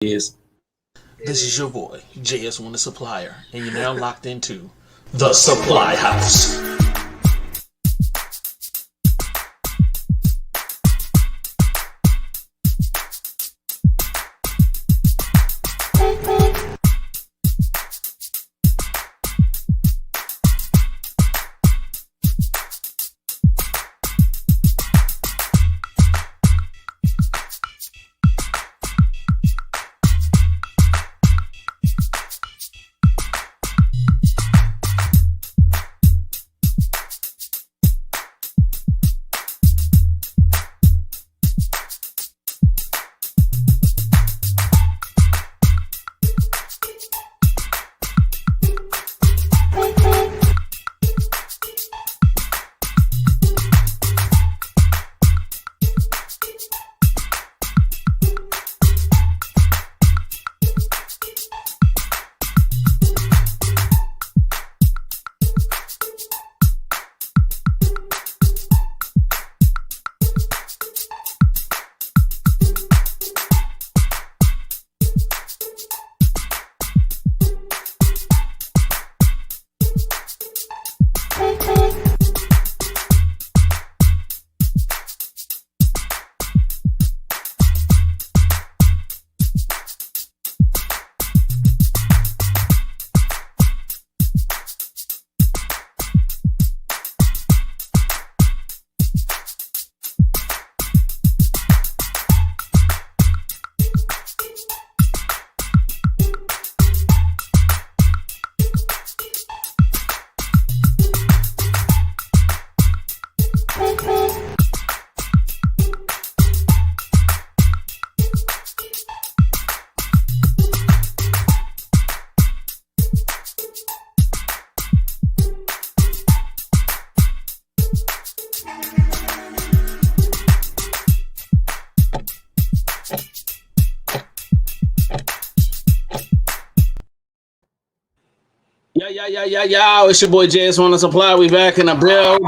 is. This is your boy, JS1 the Supplier, and you're now locked into the Supply House. Yeah. It's your boy JS1 the Supply. We back in the building.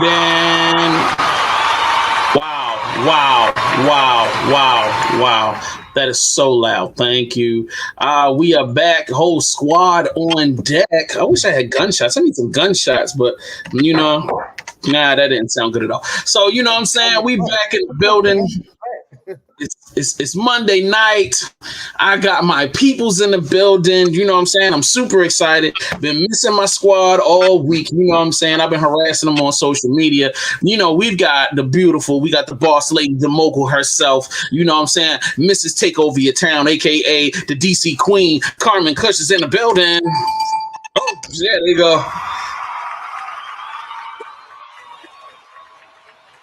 Wow. That is so loud. Thank you. We are back. Whole squad on deck. I wish I had gunshots. I need some gunshots, but nah, that didn't sound good at all. So, you know what I'm saying? We back in the building. It's Monday night. I got my peoples in the building. You know what I'm saying? I'm super excited. Been missing my squad all week. You know what I'm saying? I've been harassing them on social media. You know, we got the boss lady, the mogul herself. You know what I'm saying? Mrs. Take Over Your Town, aka the DC Queen. Carmen Kush is in the building. Oh, yeah, there you go.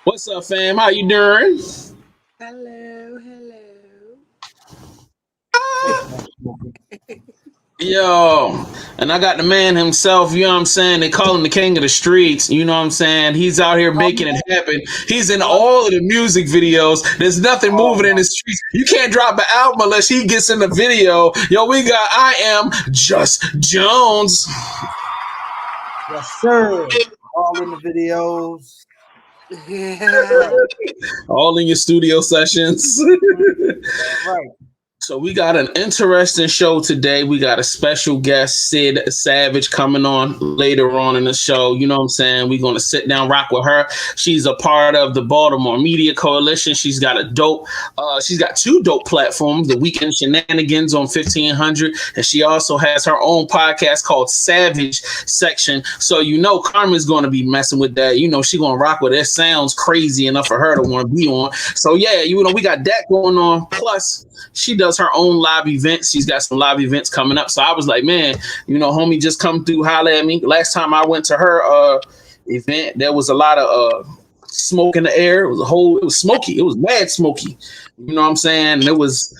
What's up, fam? How you doing? Hello. Yo, and I got the man himself, you know what I'm saying? They call him the king of the streets, you know what I'm saying? He's out here making it happen. He's in all of the music videos. There's nothing moving in the streets. You can't drop an album unless he gets in the video. Yo, we got I Am Just Jones. Yes, sir. All in the videos. Yeah. All in your studio sessions. Right. So we got an interesting show today. We got a special guest, Sid Savage, coming on later on in the show. You know what I'm saying? We're going to sit down, rock with her. She's a part of the Baltimore Media Coalition. She's got she's got two dope platforms, The Weekend Shenanigans on 1500. And she also has her own podcast called Savage Section. So, you know, Carmen's going to be messing with that. You know, she's going to rock with it. It sounds crazy enough for her to want to be on. So, yeah, you know, we got that going on. Plus, she does her own live events. She's got some live events coming up. So I was like, man, you know, homie, just come through, holler at me. Last time I went to her event, there was a lot of smoke in the air. It was smoky. It was mad smoky. You know what I'm saying? And it was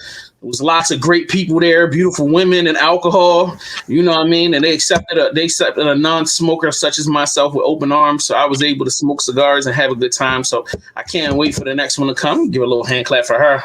lots of great people there, beautiful women and alcohol. You know what I mean? And they accepted a non-smoker such as myself with open arms. So I was able to smoke cigars and have a good time. So I can't wait for the next one to come. Give a little hand clap for her.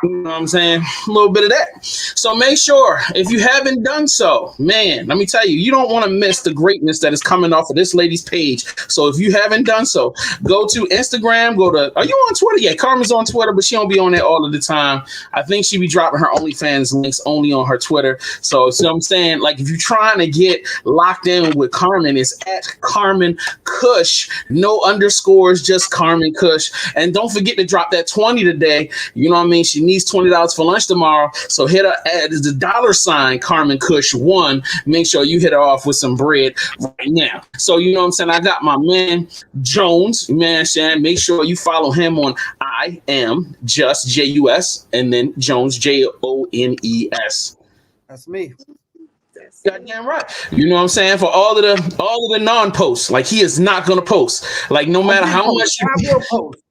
You know what I'm saying? A little bit of that. So make sure, if you haven't done so, man, let me tell you, you don't want to miss the greatness that is coming off of this lady's page. So if you haven't done so, go to Instagram, are you on Twitter? Yeah, Carmen's on Twitter, but she don't be on there all of the time. I think she be dropping her OnlyFans links only on her Twitter. So I'm saying, like, if you're trying to get locked in with Carmen, it's at Carmen Kush, no underscores, just Carmen Kush. And don't forget to drop that 20 today. You know what I mean? She needs $20 for lunch tomorrow. So hit her at the $ Carmen Kush 1. Make sure you hit her off with some bread right now. So you know what I'm saying? I got my man Jones, man, Shan. Make sure you follow him on I am just JUS and then Jones JONES. That's me. Goddamn right. You know what I'm saying? For all of the non-posts, like he is not gonna post. Like no matter how much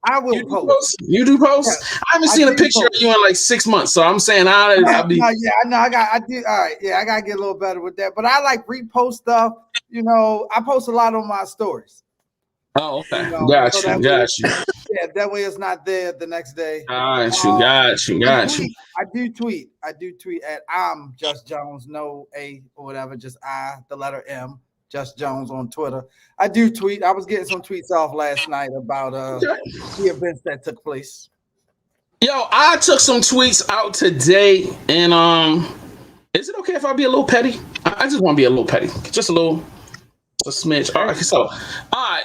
I will post. You do post? Yeah, I haven't seen a picture of you in like 6 months. So I'm saying I'll be. Yeah, I know. I do. All right. Yeah, I gotta get a little better with that. But I like repost stuff. You know, I post a lot on my stories. Oh, okay. Got you. Yeah, that way it's not there the next day. Got you. I do tweet at I'm Just Jones, no A or whatever, just I, the letter M, Just Jones on Twitter. I do tweet. I was getting some tweets off last night about the events that took place. Yo, I took some tweets out today, and is it okay if I be a little petty? I just want to be a little petty, just a smidge. All right, so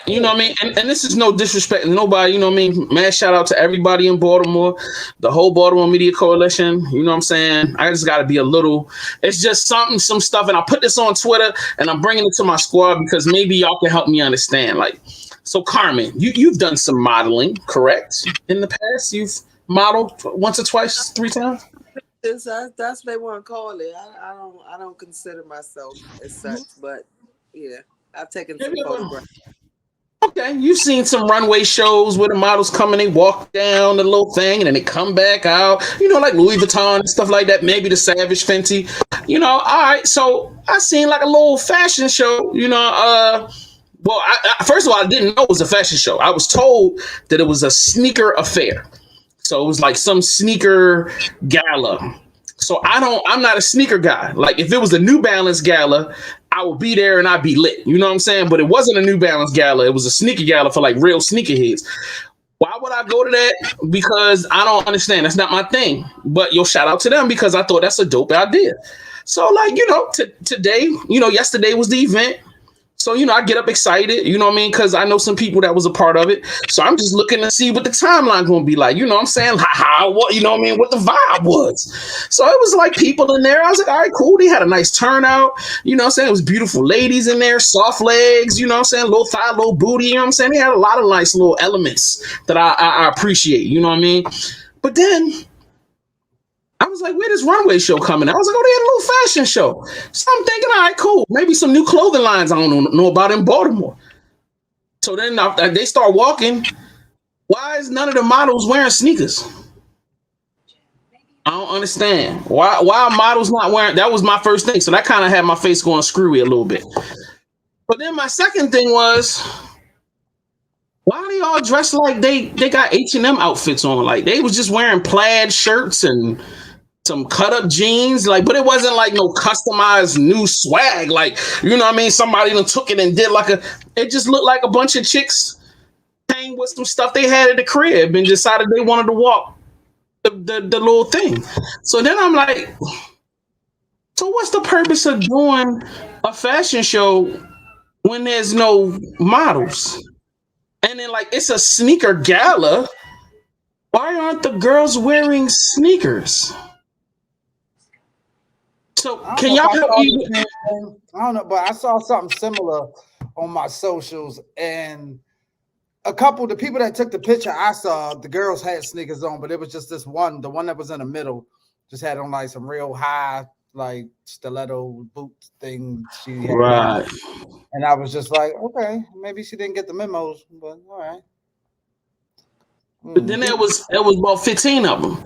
you know what I mean, and this is no disrespect to nobody, you know what I mean. Man, shout out to everybody in Baltimore, the whole Baltimore Media Coalition. You know what I'm saying? I just got to be a little. It's just some stuff, and I put this on Twitter, and I'm bringing it to my squad because maybe y'all can help me understand. Like, so Carmen, you've done some modeling, correct? In the past, you've modeled once or twice, 3 times. That's what they want to call it. I don't consider myself as such, but yeah. I've taken some photographs. Okay, you've seen some runway shows where the models come and they walk down the little thing and then they come back out, you know, like Louis Vuitton and stuff like that, maybe the Savage Fenty, you know. All right, so I seen like a little fashion show, you know. Well, I first of all, I didn't know it was a fashion show. I was told that it was a sneaker affair. So it was like some sneaker gala. So I'm not a sneaker guy. Like if it was a New Balance gala, I would be there and I'd be lit. You know what I'm saying? But it wasn't a New Balance gala. It was a sneaker gala for like real sneakerheads. Why would I go to that? Because I don't understand. That's not my thing. But shout out to them because I thought that's a dope idea. So like, you know, today, you know, yesterday was the event. So, you know, I get up excited, you know what I mean? Because I know some people that was a part of it. So I'm just looking to see what the timeline going to be like. You know what I'm saying? What, you know what I mean? What the vibe was. So it was like people in there. I was like, all right, cool. They had a nice turnout. You know what I'm saying? It was beautiful ladies in there, soft legs, you know what I'm saying? Little thigh, little booty, you know what I'm saying? They had a lot of nice little elements that I appreciate, you know what I mean? But then I was like, where this runway show coming? I was like, oh, they had a little fashion show. So I'm thinking, all right, cool. Maybe some new clothing lines I don't know about in Baltimore. So then they start walking. Why is none of the models wearing sneakers? I don't understand. Why are models not wearing? That was my first thing. So that kind of had my face going screwy a little bit. But then my second thing was, why are they all dressed like they got H&M outfits on? Like they was just wearing plaid shirts and some cut up jeans, like, but it wasn't like no customized new swag, like, you know what I mean? Somebody done took it and did it just looked like a bunch of chicks came with some stuff they had at the crib and decided they wanted to walk the little thing. So then I'm like, so what's the purpose of doing a fashion show when there's no models? And then like it's a sneaker gala. Why aren't the girls wearing sneakers? So can y'all help me? I don't know, but I saw something similar on my socials, and the people that took the picture, I saw the girls had sneakers on, but it was just the one that was in the middle, just had on like some real high, like stiletto boot thing. She had right, and I was just like, okay, maybe she didn't get the memos, but all right. But then there was about 15 of them.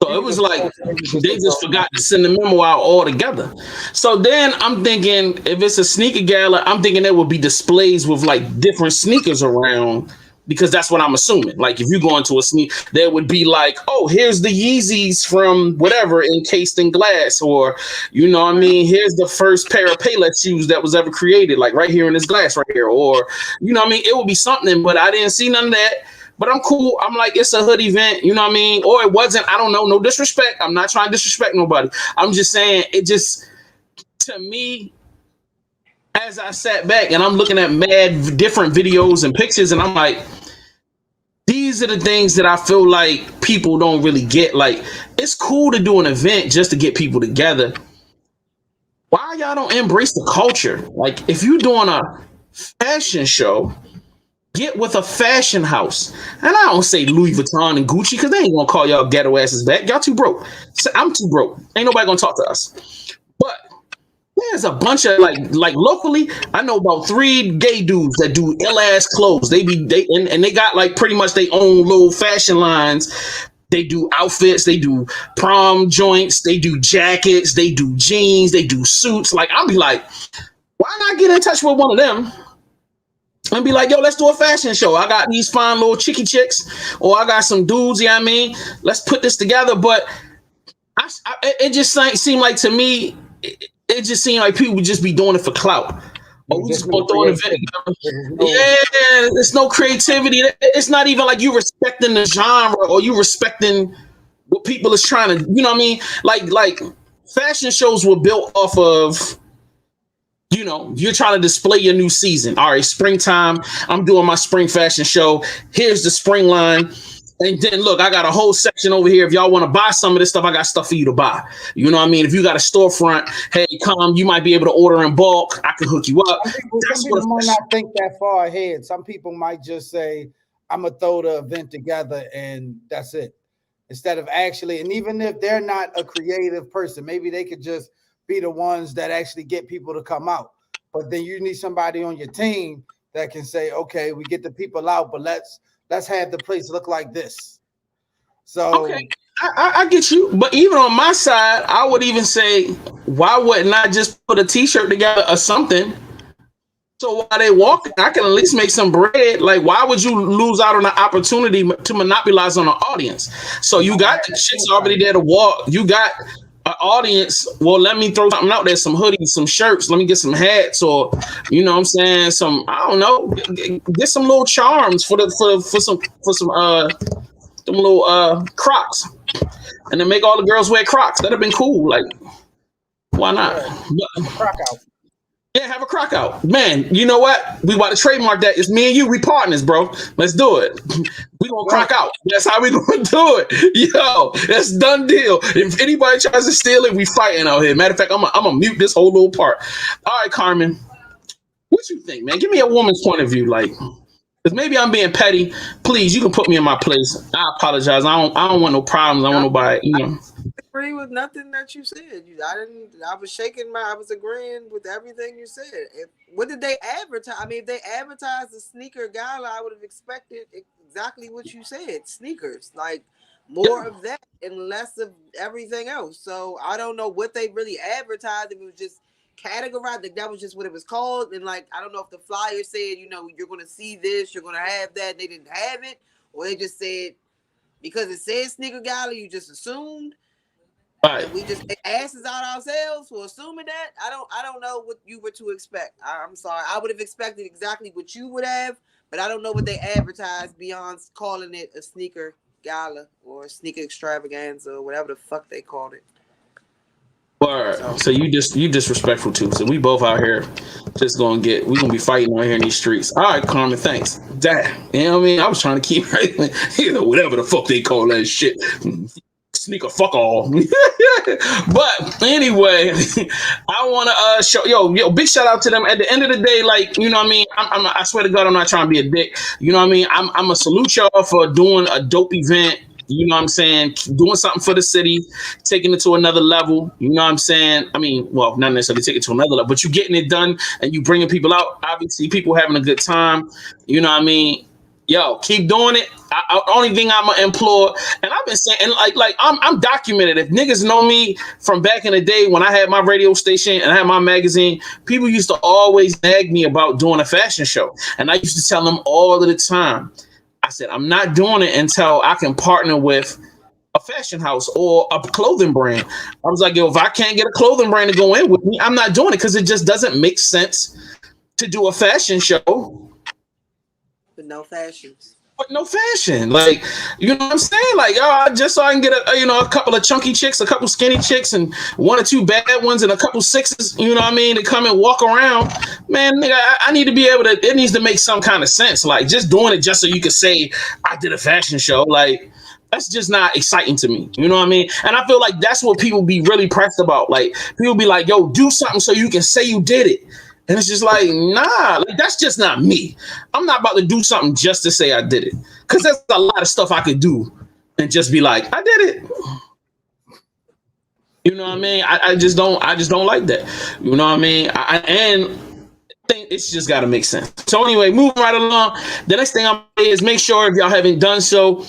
So it was like they just forgot to send the memo out altogether. So then I'm thinking if it's a sneaker gala, I'm thinking there would be displays with like different sneakers around because that's what I'm assuming. Like if you go into a sneak, there would be like, oh, here's the Yeezys from whatever encased in glass, or you know what I mean, here's the first pair of Payless shoes that was ever created, like right here in this glass right here, or you know what I mean, it would be something, but I didn't see none of that. But I'm cool. I'm like, it's a hood event, you know what I mean? Or it wasn't, I don't know, no disrespect. I'm not trying to disrespect nobody. I'm just saying it just, to me, as I sat back and I'm looking at mad different videos and pictures, and I'm like, these are the things that I feel like people don't really get. Like, it's cool to do an event just to get people together. Why y'all don't embrace the culture? Like, if you're doing a fashion show, get with a fashion house. And I don't say Louis Vuitton and Gucci because they ain't gonna call y'all ghetto asses back. Y'all too broke. So I'm too broke. Ain't nobody gonna talk to us. But there's a bunch of like locally, I know about 3 gay dudes that do ill ass clothes. They got like pretty much their own little fashion lines. They do outfits, they do prom joints, they do jackets, they do jeans, they do suits. Like I'll be like, why not get in touch with one of them and be like, yo, let's do a fashion show. I got these fine little chicky chicks, or I got some dudes, you know what I mean? Let's put this together. But it just seemed like to me, it just seemed like people would just be doing it for clout. Oh, we just gonna throw an event. Yeah, there's no creativity. It's not even like you respecting the genre or you respecting what people is trying to, you know what I mean? Like fashion shows were built off of, you know, you're trying to display your new season. All right, springtime, I'm doing my spring fashion show. Here's the spring line. And then look, I got a whole section over here. If y'all want to buy some of this stuff, I got stuff for you to buy. You know what I mean? If you got a storefront, hey, come, you might be able to order in bulk. I can hook you up. Some people might not think that far ahead. Some people might just say, I'm going to throw the event together and that's it. Instead of actually, and even if they're not a creative person, maybe they could just be the ones that actually get people to come out. But then you need somebody on your team that can say, okay, we get the people out, but let's have the place look like this. So okay, I get you. But even on my side, I would even say, why wouldn't I just put a t-shirt together or something? So while they walk, I can at least make some bread. Like, why would you lose out on the opportunity to monopolize on the audience? So you got the chicks already there to walk. You got an audience. Well, let me throw something out there, some hoodies, some shirts. Let me get some hats, or you know what I'm saying, some, I don't know, get some little charms for some them little Crocs, and then make all the girls wear Crocs. That'd have been cool. Like, why not? Croc out. Yeah, have a Croc out. Man, you know what? We about to trademark that. It's me and you. We partners, bro. Let's do it. We gonna Croc out. That's how we gonna do it. Yo, that's done deal. If anybody tries to steal it, we fighting out here. Matter of fact, I'm gonna mute this whole little part. All right, Carmen. What you think, man? Give me a woman's point of view, like, because maybe I'm being petty. Please, you can put me in my place. I apologize. I don't want no problems. I want nobody, you know. Agree with nothing that you said. I was shaking I was agreeing with everything you said. What did they advertise? I mean, if they advertised the sneaker gala, I would have expected exactly what you said. Sneakers, like more of that and less of everything else. So I don't know what they really advertised. If it was just categorized, that was just what it was called. And like, I don't know if the flyer said, you know, you're going to see this, you're going to have that. They didn't have it, or they just said because it said sneaker gala, you just assumed. Right. We just make asses out ourselves for assuming that. I don't know what you were to expect. I'm sorry. I would have expected exactly what you would have, but I don't know what they advertised beyond calling it a sneaker gala or a sneaker extravaganza or whatever the fuck they called it. So you disrespectful too. So we both out here just we gonna be fighting out here in these streets. All right, Carmen, thanks. Damn, you know what I mean? I was trying to keep right, you know, whatever the fuck they call that shit. Sneaker fuck all. But anyway, I want to show yo big shout out to them. At the end of the day, like, you know what I mean, I swear to God, I'm not trying to be a dick. You know what I mean? I'm a salute y'all for doing a dope event. You know what I'm saying? Doing something for the city, taking it to another level. You know what I'm saying? I mean, well, not necessarily take it to another level, but you getting it done and you bringing people out. Obviously, people having a good time. You know what I mean? Yo, keep doing it. Only thing I'm gonna implore, and I've been saying, and like I'm documented. If niggas know me from back in the day when I had my radio station and I had my magazine, people used to always nag me about doing a fashion show, and I used to tell them all of the time, I said, I'm not doing it until I can partner with a fashion house or a clothing brand. I was like, yo, if I can't get a clothing brand to go in with me, I'm not doing it because it just doesn't make sense to do a fashion show With no fashions. with no fashion. Like, you know what I'm saying? Like, just so I can get a couple of chunky chicks, a couple skinny chicks, and one or two bad ones, and a couple sixes. You know what I mean? To come and walk around, man. Nigga, I need to be able to. It needs to make some kind of sense. Like, just doing it just so you can say I did a fashion show. Like, that's just not exciting to me. You know what I mean? And I feel like that's what people be really pressed about. Like, people be like, yo, do something so you can say you did it. And it's just like, nah, like that's just not me. I'm not about to do something just to say I did it. Because there's a lot of stuff I could do and just be like, I did it. You know what I mean? I just don't like that. You know what I mean? And think it's just got to make sense. So anyway, moving right along. The next thing I'm going to say is make sure if y'all haven't done so,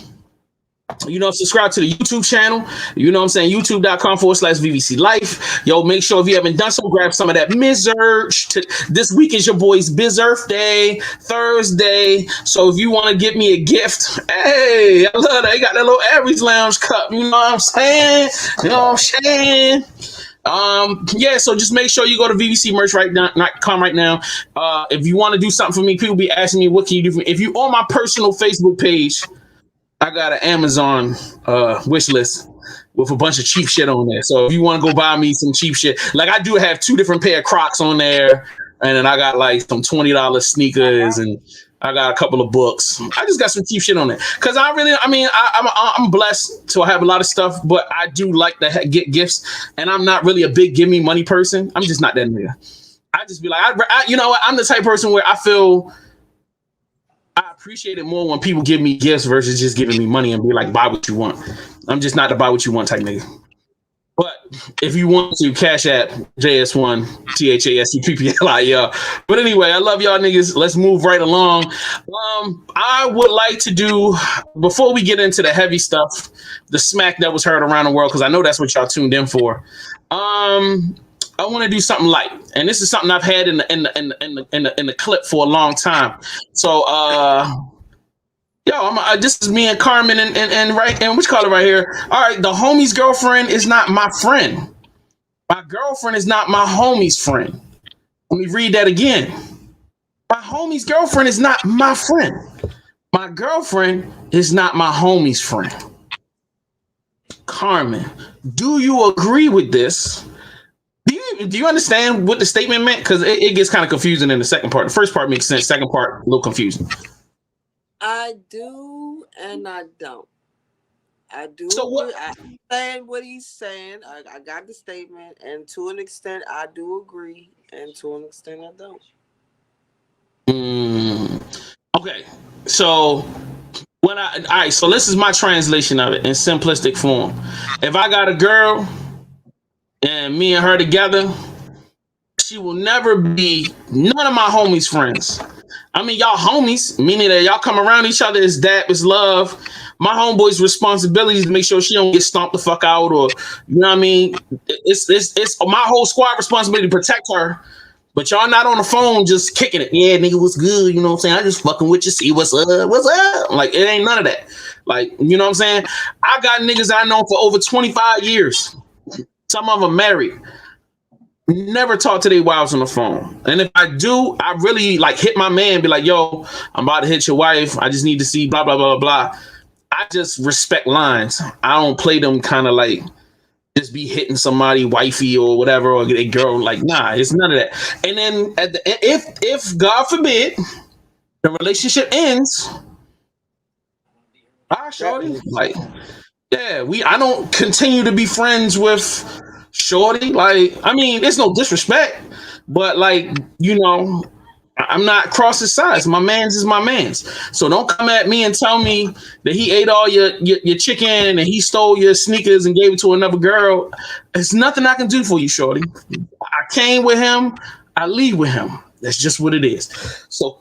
subscribe to the YouTube channel. You know what I'm saying? YouTube.com/VVC Life. Yo, make sure if you haven't done so, grab some of that Mizurge. This week is your boy's Biz Earth Day, Thursday. So if you want to get me a gift, hey, I love that. You got that little Average Lounge cup. You know what I'm saying? So just make sure you go to VVCmerch.com right now. If you want to do something for me, people be asking me, what can you do for me? If you on my personal Facebook page, I got an Amazon wish list with a bunch of cheap shit on there. So if you want to go buy me some cheap shit, like I do have 2 different pair of Crocs on there, and then I got like some $20 sneakers, and I got a couple of books. I just got some cheap shit on there because I'm blessed to have a lot of stuff, but I do like to get gifts, and I'm not really a big give me money person. I'm just not that nigga. I just be like, you know what? I'm the type of person where I feel I appreciate it more when people give me gifts versus just giving me money and be like, buy what you want. I'm just not the buy what you want type nigga. But if you want to, Cash App, JS1, THASUPPLIL. But anyway, I love y'all niggas. Let's move right along. I would like to do, before we get into the heavy stuff, the smack that was heard around the world, because I know that's what y'all tuned in for. I want to do something light, and this is something I've had in the clip for a long time. So, this is me and Carmen and what you call it right here. All right, the homie's girlfriend is not my friend. My girlfriend is not my homie's friend. Let me read that again. My homie's girlfriend is not my friend. My girlfriend is not my homie's friend. Carmen, do you agree with this? Do you understand what the statement meant? Because it gets kind of confusing in the second part. The first part makes sense. Second part, a little confusing. I do and I don't. I do. So what? I understand what he's saying. I got the statement, and to an extent, I do agree, and to an extent, I don't. Okay. So so this is my translation of it in simplistic form. If I got a girl and me and her together, she will never be none of my homies' friends. I mean, y'all homies, meaning that y'all come around each other as dap, as love. My homeboy's responsibility is to make sure she don't get stomped the fuck out, or you know what I mean. It's my whole squad responsibility to protect her. But y'all not on the phone just kicking it. Yeah, nigga, what's good? You know what I'm saying? I just fucking with you, see what's up, what's up. Like, it ain't none of that. Like, you know what I'm saying? I got niggas I know for over 25 years. Some of them married. Never talk to their wives on the phone. And if I do, I really like hit my man, be like, yo, I'm about to hit your wife. I just need to see blah, blah, blah, blah. I just respect lines. I don't play them kind of like just be hitting somebody wifey or whatever, or a girl. Like, nah, it's none of that. And then if God forbid the relationship ends, shorty, like, yeah, I don't continue to be friends with shorty. Like, I mean, it's no disrespect, but like, you know, I'm not crossing sides. My man's is my man's. So don't come at me and tell me that he ate all your chicken and he stole your sneakers and gave it to another girl. There's nothing I can do for you, shorty. I came with him. I leave with him. That's just what it is. So,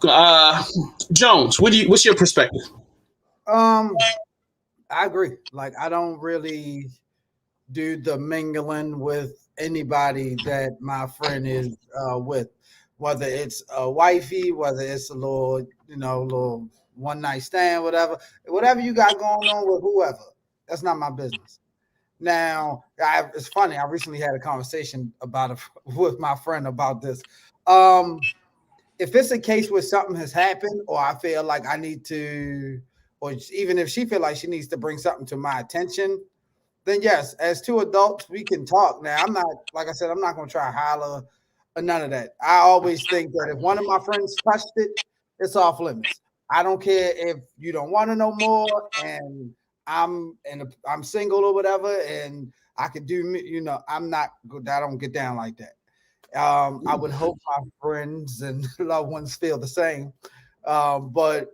Jones, what's your perspective? I agree. Like, I don't really do the mingling with anybody that my friend is with, whether it's a wifey, whether it's a little one night stand, whatever you got going on with whoever. That's not my business. Now, it's funny. I recently had a conversation about it with my friend about this. If it's a case where something has happened, or I feel like I need to, or even if she feel like she needs to bring something to my attention, then yes, as two adults, we can talk. Now, I'm not, like I said, I'm not going to try to holler or none of that. I always think that if one of my friends touched it, it's off limits. I don't care if you don't want to know more, and I'm single or whatever, and I could do, I'm not good. I don't get down like that. I would hope my friends and loved ones feel the same. But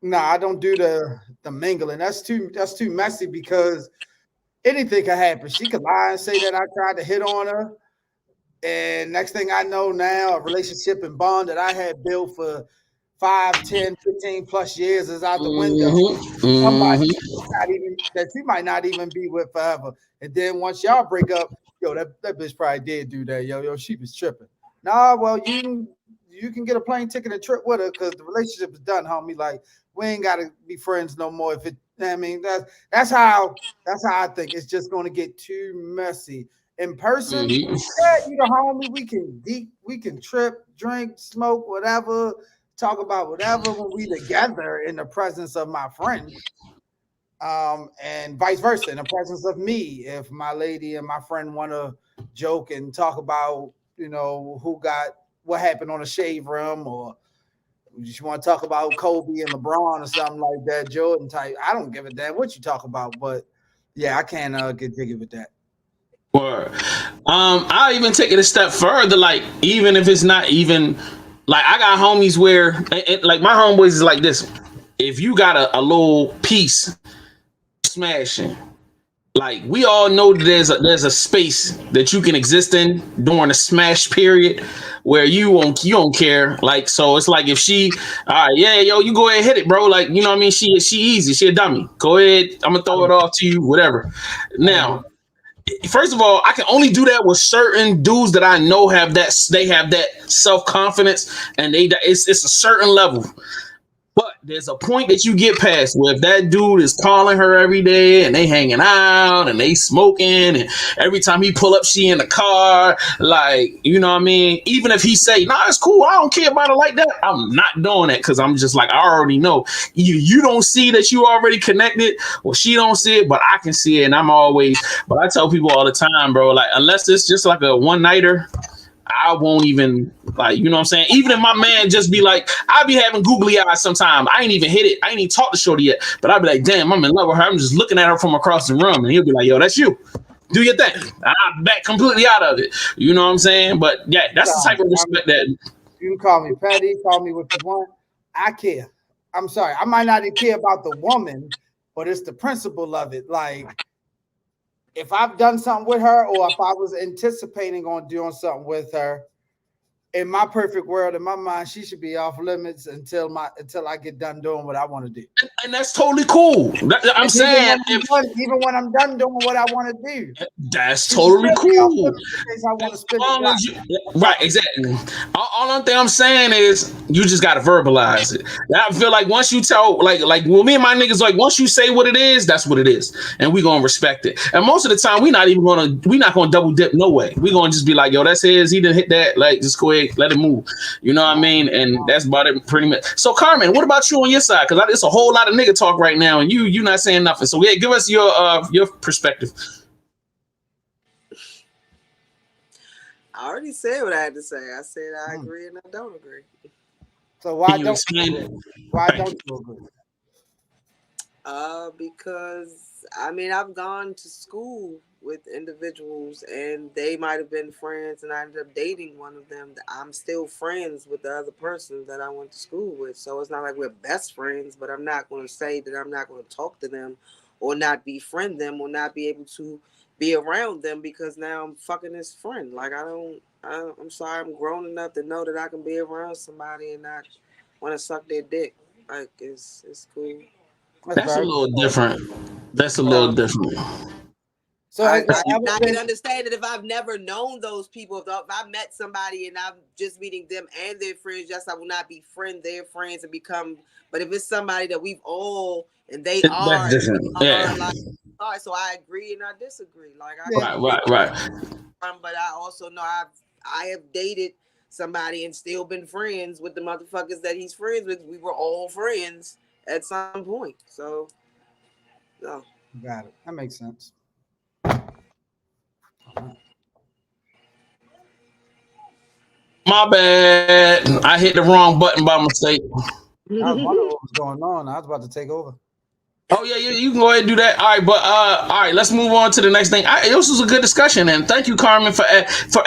no, I don't do the mingling. That's too messy because anything could happen. She could lie and say that I tried to hit on her. And next thing I know now, a relationship and bond that I had built for 5, 10, 15 plus years is out the window. Somebody that you might not even be with forever. And then once y'all break up, yo, that bitch probably did do that. Yo, she was tripping. Nah, well, you can get a plane ticket and trip with her because the relationship is done, homie. Like, we ain't gotta be friends no more. If it, I mean, that's how I think. It's just gonna get too messy. In person, yeah, you the homie. We can trip, drink, smoke, whatever, talk about whatever when we together in the presence of my friend. And vice versa in the presence of me. If my lady and my friend want to joke and talk about, what happened on the shave room, or you just want to talk about Kobe and LeBron or something like that, Jordan type. I don't give a damn what you talk about, but yeah, I can't get jiggy with that. Or I'll even take it a step further. Like, even if it's not even like, I got homies where like my homeboys is like this. If you got a little piece smashing, like, we all know that there's a space that you can exist in during a smash period where you don't care. Like, so it's like, if she, all right, yeah, yo, you go ahead and hit it, bro. Like, you know what I mean? She easy. She a dummy. Go ahead. I'm gonna throw it off to you, whatever. Now, first of all, I can only do that with certain dudes that I know they have that self confidence, and it's a certain level. But there's a point that you get past where if that dude is calling her every day and they hanging out and they smoking, and every time he pull up, she in the car, like, you know what I mean? Even if he say, nah, it's cool, I don't care about it like that, I'm not doing that, because I'm just like, I already know. You don't see that you already connected, or she don't see it, but I can see it, and but I tell people all the time, bro, like, unless it's just like a one-nighter, I won't even, like, you know what I'm saying? Even if my man just be like, I be having googly eyes sometimes. I ain't even hit it. I ain't even talked to Shorty yet. But I'll be like, damn, I'm in love with her. I'm just looking at her from across the room. And he'll be like, yo, that's you. Do your thing. I'm back completely out of it. You know what I'm saying? But yeah, that's the type of respect that. You can call me petty, call me what you want. I care. I'm sorry. I might not even care about the woman, but it's the principle of it. Like, if I've done something with her, or if I was anticipating on doing something with her, in my perfect world, in my mind, she should be off limits until I get done doing what I want to do. And that's totally cool. I'm saying, even when I'm done doing what I want to do, that's totally cool. I want to spend right, exactly. All thing I'm saying is, you just gotta verbalize it. I feel like once you tell, like well, me and my niggas, like, once you say what it is, that's what it is, and we gonna respect it. And most of the time, we not gonna double dip no way. We gonna just be like, yo, that's his. He didn't hit that. Like, just go ahead, let it move. You know what I mean? And that's about it, pretty much. So, Carmen, what about you on your side? Because it's a whole lot of nigga talk right now, and you not saying nothing. So yeah, give us your perspective. I already said what I had to say. I said I agree and I don't agree. So why don't you agree? Because I mean, I've gone to school with individuals and they might have been friends, and I ended up dating one of them. I'm still friends with the other person that I went to school with. So it's not like we're best friends, but I'm not going to say that I'm not going to talk to them or not befriend them or not be able to be around them because now I'm fucking his friend. Like, I'm sorry, I'm grown enough to know that I can be around somebody and not want to suck their dick. Like, it's cool. That's a little different. That's a little different. So I has it ever can been? understand it if I've never known those people. If I met somebody and I'm just meeting them and their friends, yes, I will not befriend their friends and become. But if it's somebody that we've all and they That's are, and different. we Yeah. are like, all right, so I agree and I disagree. Like Yeah. Right. but I also know I have dated somebody and still been friends with the motherfuckers that he's friends with. We were all friends at some point. So no. Got it. That makes sense. My bad. I hit the wrong button by mistake. I was wondering what was going on. I was about to take over. Oh yeah, you can go ahead and do that. All right, but all right, let's move on to the next thing. This was a good discussion, and thank you, Carmen, for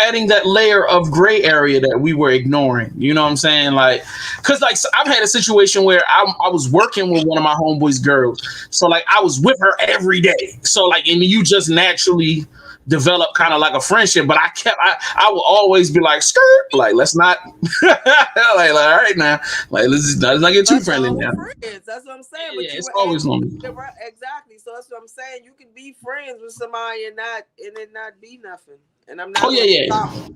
adding that layer of gray area that we were ignoring. You know what I'm saying? Like, cause like so I've had a situation where I was working with one of my homeboys' girls, so like I was with her every day. So like, and you just naturally develop kind of like a friendship. But I will always be like, skirt, like let's not, like all right now, like let's not get too friendly now. Friends. That's what I'm saying. Yeah, But it's always gonna be. Exactly. So that's what I'm saying. You can be friends with somebody and it not be nothing. And I'm not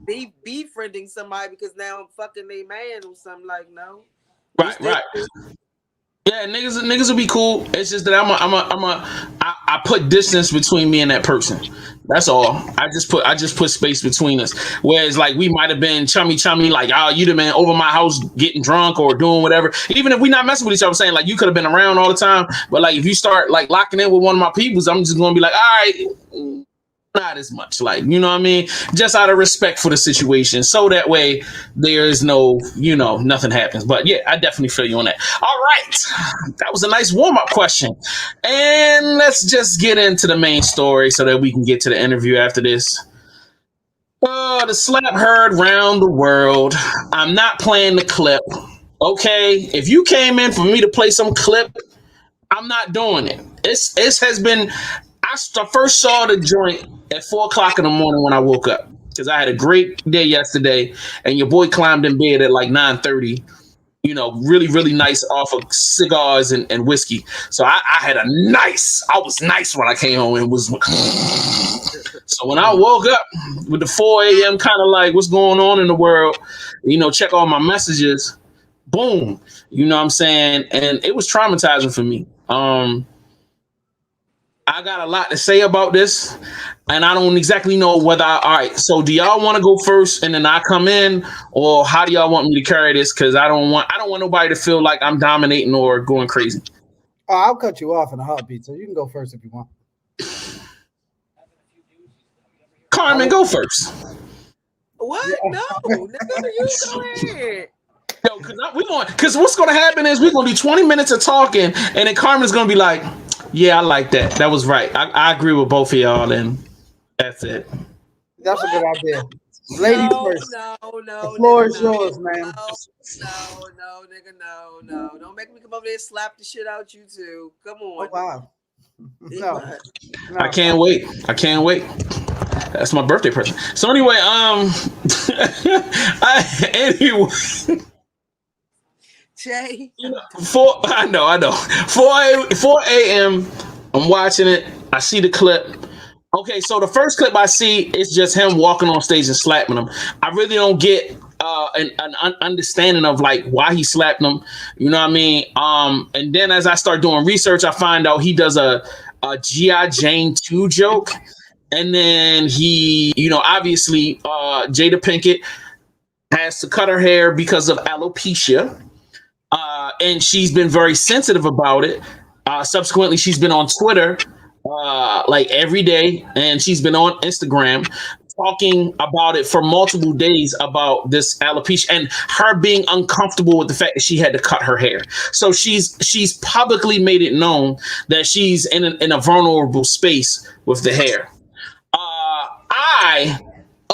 be befriending somebody because now I'm fucking a man or something. Like no. Right. Yeah, niggas will be cool. It's just that I put distance between me and that person. That's all. I just put space between us. Whereas like we might have been chummy, like you'd have been over my house getting drunk or doing whatever. Even if we not messing with each other, I'm saying like you could have been around all the time. But like if you start like locking in with one of my peoples, I'm just gonna be like, all right, not as much, like, you know what I mean, just out of respect for the situation, so that way there is no, nothing happens. But yeah, I definitely feel you on that. All right, that was a nice warm-up question, and let's just get into the main story so that we can get to the interview after this. The slap heard round the world. I'm not playing the clip. Okay, if you came in for me to play some clip, I'm not doing it. It has been. I first saw the joint at 4:00 in the morning when I woke up because I had a great day yesterday, and your boy climbed in bed at like 9:30. Really, really nice off of cigars and whiskey. So I was nice when I came home and was. So when I woke up with the 4 a.m. kind of like what's going on in the world, check all my messages, boom, you know what I'm saying? And it was traumatizing for me. I got a lot to say about this, and I don't exactly know whether all right, so do y'all want to go first and then I come in, or how do y'all want me to carry this? Because I don't want nobody to feel like I'm dominating or going crazy. Oh, I'll cut you off in a heartbeat, so you can go first if you want. Carmen, go first. What? No, nigga, you go ahead. Yo, because what's gonna happen is we're gonna do 20 minutes of talking, and then Carmen's gonna be like, yeah, I like that. That was right. I agree with both of y'all, and that's it. That's a good idea. Lady first. No. The floor is yours, man. No, nigga, no. Don't make me come over there and slap the shit out you too. Come on. Oh, wow. No. I can't wait. That's my birthday present. So anyway, Jay. I know. 4 a.m. I'm watching it. I see the clip. Okay, so the first clip I see is just him walking on stage and slapping him. I really don't get an understanding of like why he slapped him. You know what I mean? And then as I start doing research, I find out he does a G.I. Jane 2 joke. And then he, obviously Jada Pinkett has to cut her hair because of alopecia. And she's been very sensitive about it. Subsequently, she's been on Twitter like every day, and she's been on Instagram talking about it for multiple days about this alopecia and her being uncomfortable with the fact that she had to cut her hair. So she's publicly made it known that she's in a vulnerable space with the hair. I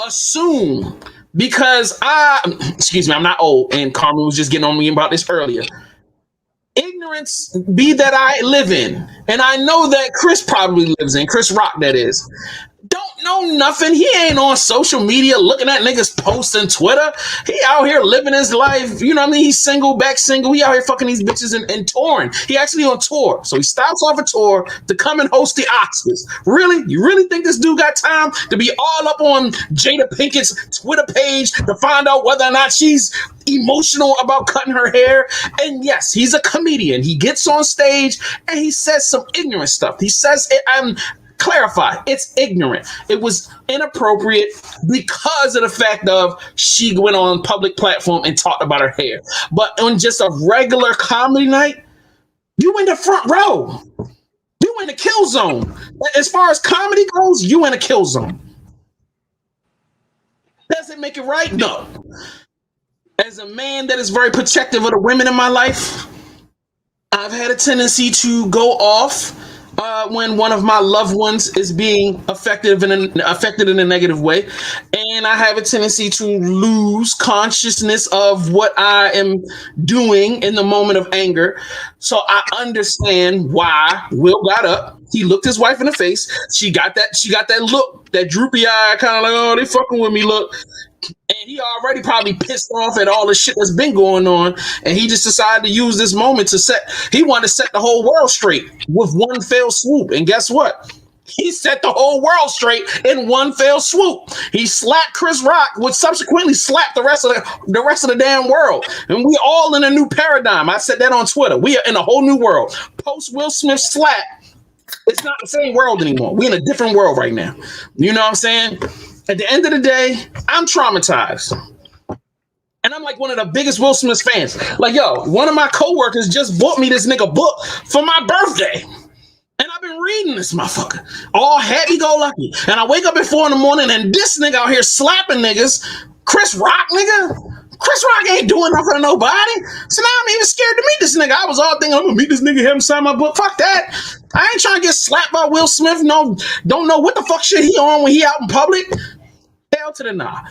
assume, because I'm not old, and Carmen was just getting on me about this earlier. Ignorance be that I live in, and I know that Chris probably lives in, Chris Rock that is. Don't nothing. He ain't on social media looking at niggas posting Twitter. He out here living his life. You know what I mean? He's single, back single. He out here fucking these bitches and touring. He actually on tour. So he stops off a tour to come and host the Oscars. Really? You really think this dude got time to be all up on Jada Pinkett's Twitter page to find out whether or not she's emotional about cutting her hair? And yes, he's a comedian. He gets on stage and he says some ignorant stuff. He says, clarify, it's ignorant. It was inappropriate because of the fact of she went on public platform and talked about her hair. But on just a regular comedy night, you in the front row. You in the kill zone. As far as comedy goes, you in a kill zone. Does it make it right? No. As a man that is very protective of the women in my life, I've had a tendency to go off when one of my loved ones is being affected in a negative way, and I have a tendency to lose consciousness of what I am doing in the moment of anger. So I understand why Will got up. He looked his wife in the face. She got that look, that droopy eye, kind of like, oh, they fucking with me look. And he already probably pissed off at all the shit that's been going on. And he just decided to use this moment he wanted to set the whole world straight with one fell swoop. And guess what? He set the whole world straight in one fell swoop. He slapped Chris Rock, which subsequently slapped the rest of the damn world. And we all in a new paradigm. I said that on Twitter. We are in a whole new world. Post Will Smith slap, it's not the same world anymore. We're in a different world right now. You know what I'm saying? At the end of the day, I'm traumatized. And I'm like one of the biggest Will Smith fans. Like, yo, one of my coworkers just bought me this nigga book for my birthday. And I've been reading this motherfucker. All happy-go-lucky. And I wake up at 4 a.m. and this nigga out here slapping niggas. Chris Rock, nigga. Chris Rock ain't doing nothing to nobody. So now I'm even scared to meet this nigga. I was all thinking, I'm gonna meet this nigga, have him sign my book. Fuck that. I ain't trying to get slapped by Will Smith. No, don't know what the fuck shit he on when he out in public. Hell to the nah.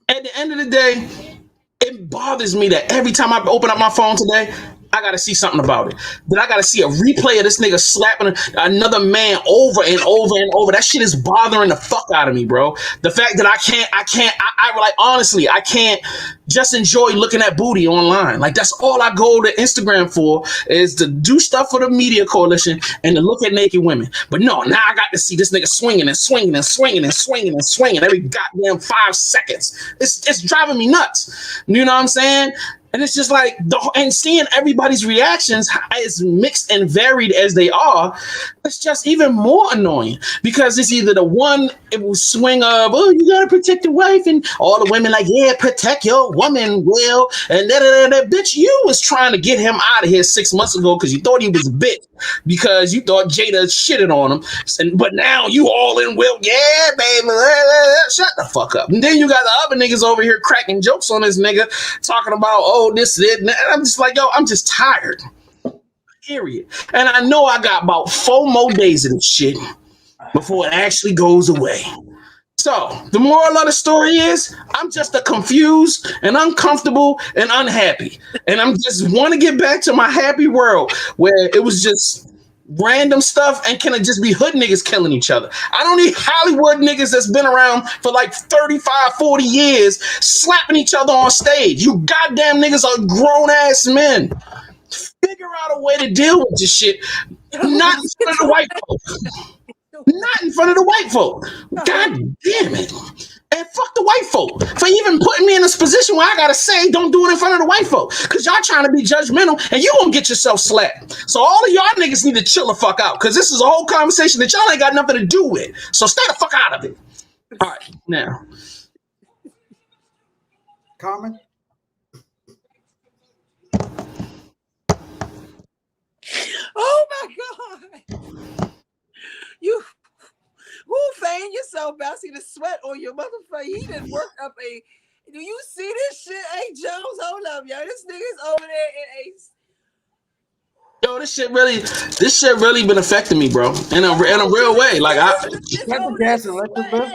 At the end of the day, it bothers me that every time I open up my phone today, I gotta see something about it. Then I gotta see a replay of this nigga slapping another man over and over and over. That shit is bothering the fuck out of me, bro. The fact that I like, honestly, I can't just enjoy looking at booty online. Like, that's all I go to Instagram for, is to do stuff for the media coalition and to look at naked women. But no, now I got to see this nigga swinging and swinging and swinging and swinging and swinging every goddamn 5 seconds. It's driving me nuts. You know what I'm saying? And it's just like, and seeing everybody's reactions as mixed and varied as they are, it's just even more annoying, because it's either the one, it will swing of, oh, you gotta protect the wife, and all the women like, yeah, protect your woman, Will, and that bitch, you was trying to get him out of here 6 months ago because you thought he was a bitch, because you thought Jada shitted on him, but now you all in Will, yeah, baby, shut the fuck up. And then you got the other niggas over here cracking jokes on this nigga, talking about, oh, this, and I'm just like, yo, I'm just tired. Period. And I know I got about 4 more days of this shit before it actually goes away. So the moral of the story is, I'm just a confused and uncomfortable and unhappy. And I'm just want to get back to my happy world where it was just random stuff and can it just be hood niggas killing each other. I don't need Hollywood niggas that's been around for like 35, 40 years slapping each other on stage. You goddamn niggas are grown ass men. Figure out a way to deal with this shit. Not in front of the white folk. Not in front of the white folk. God damn it. And fuck the white folk for even putting me in this position where I gotta say, don't do it in front of the white folk, because y'all trying to be judgmental and you gonna get yourself slapped. So all of y'all niggas need to chill the fuck out, because this is a whole conversation that y'all ain't got nothing to do with. So stay the fuck out of it. All right, now. Carmen? Oh my God. You fan yourself, but I see the sweat on your motherfucker. He didn't work up a. Do you see this shit? Hey, Jones, hold up, yo. This nigga's over there in Ace. Yo, this shit really been affecting me, bro. In a real way. Like, the gas and electric bill?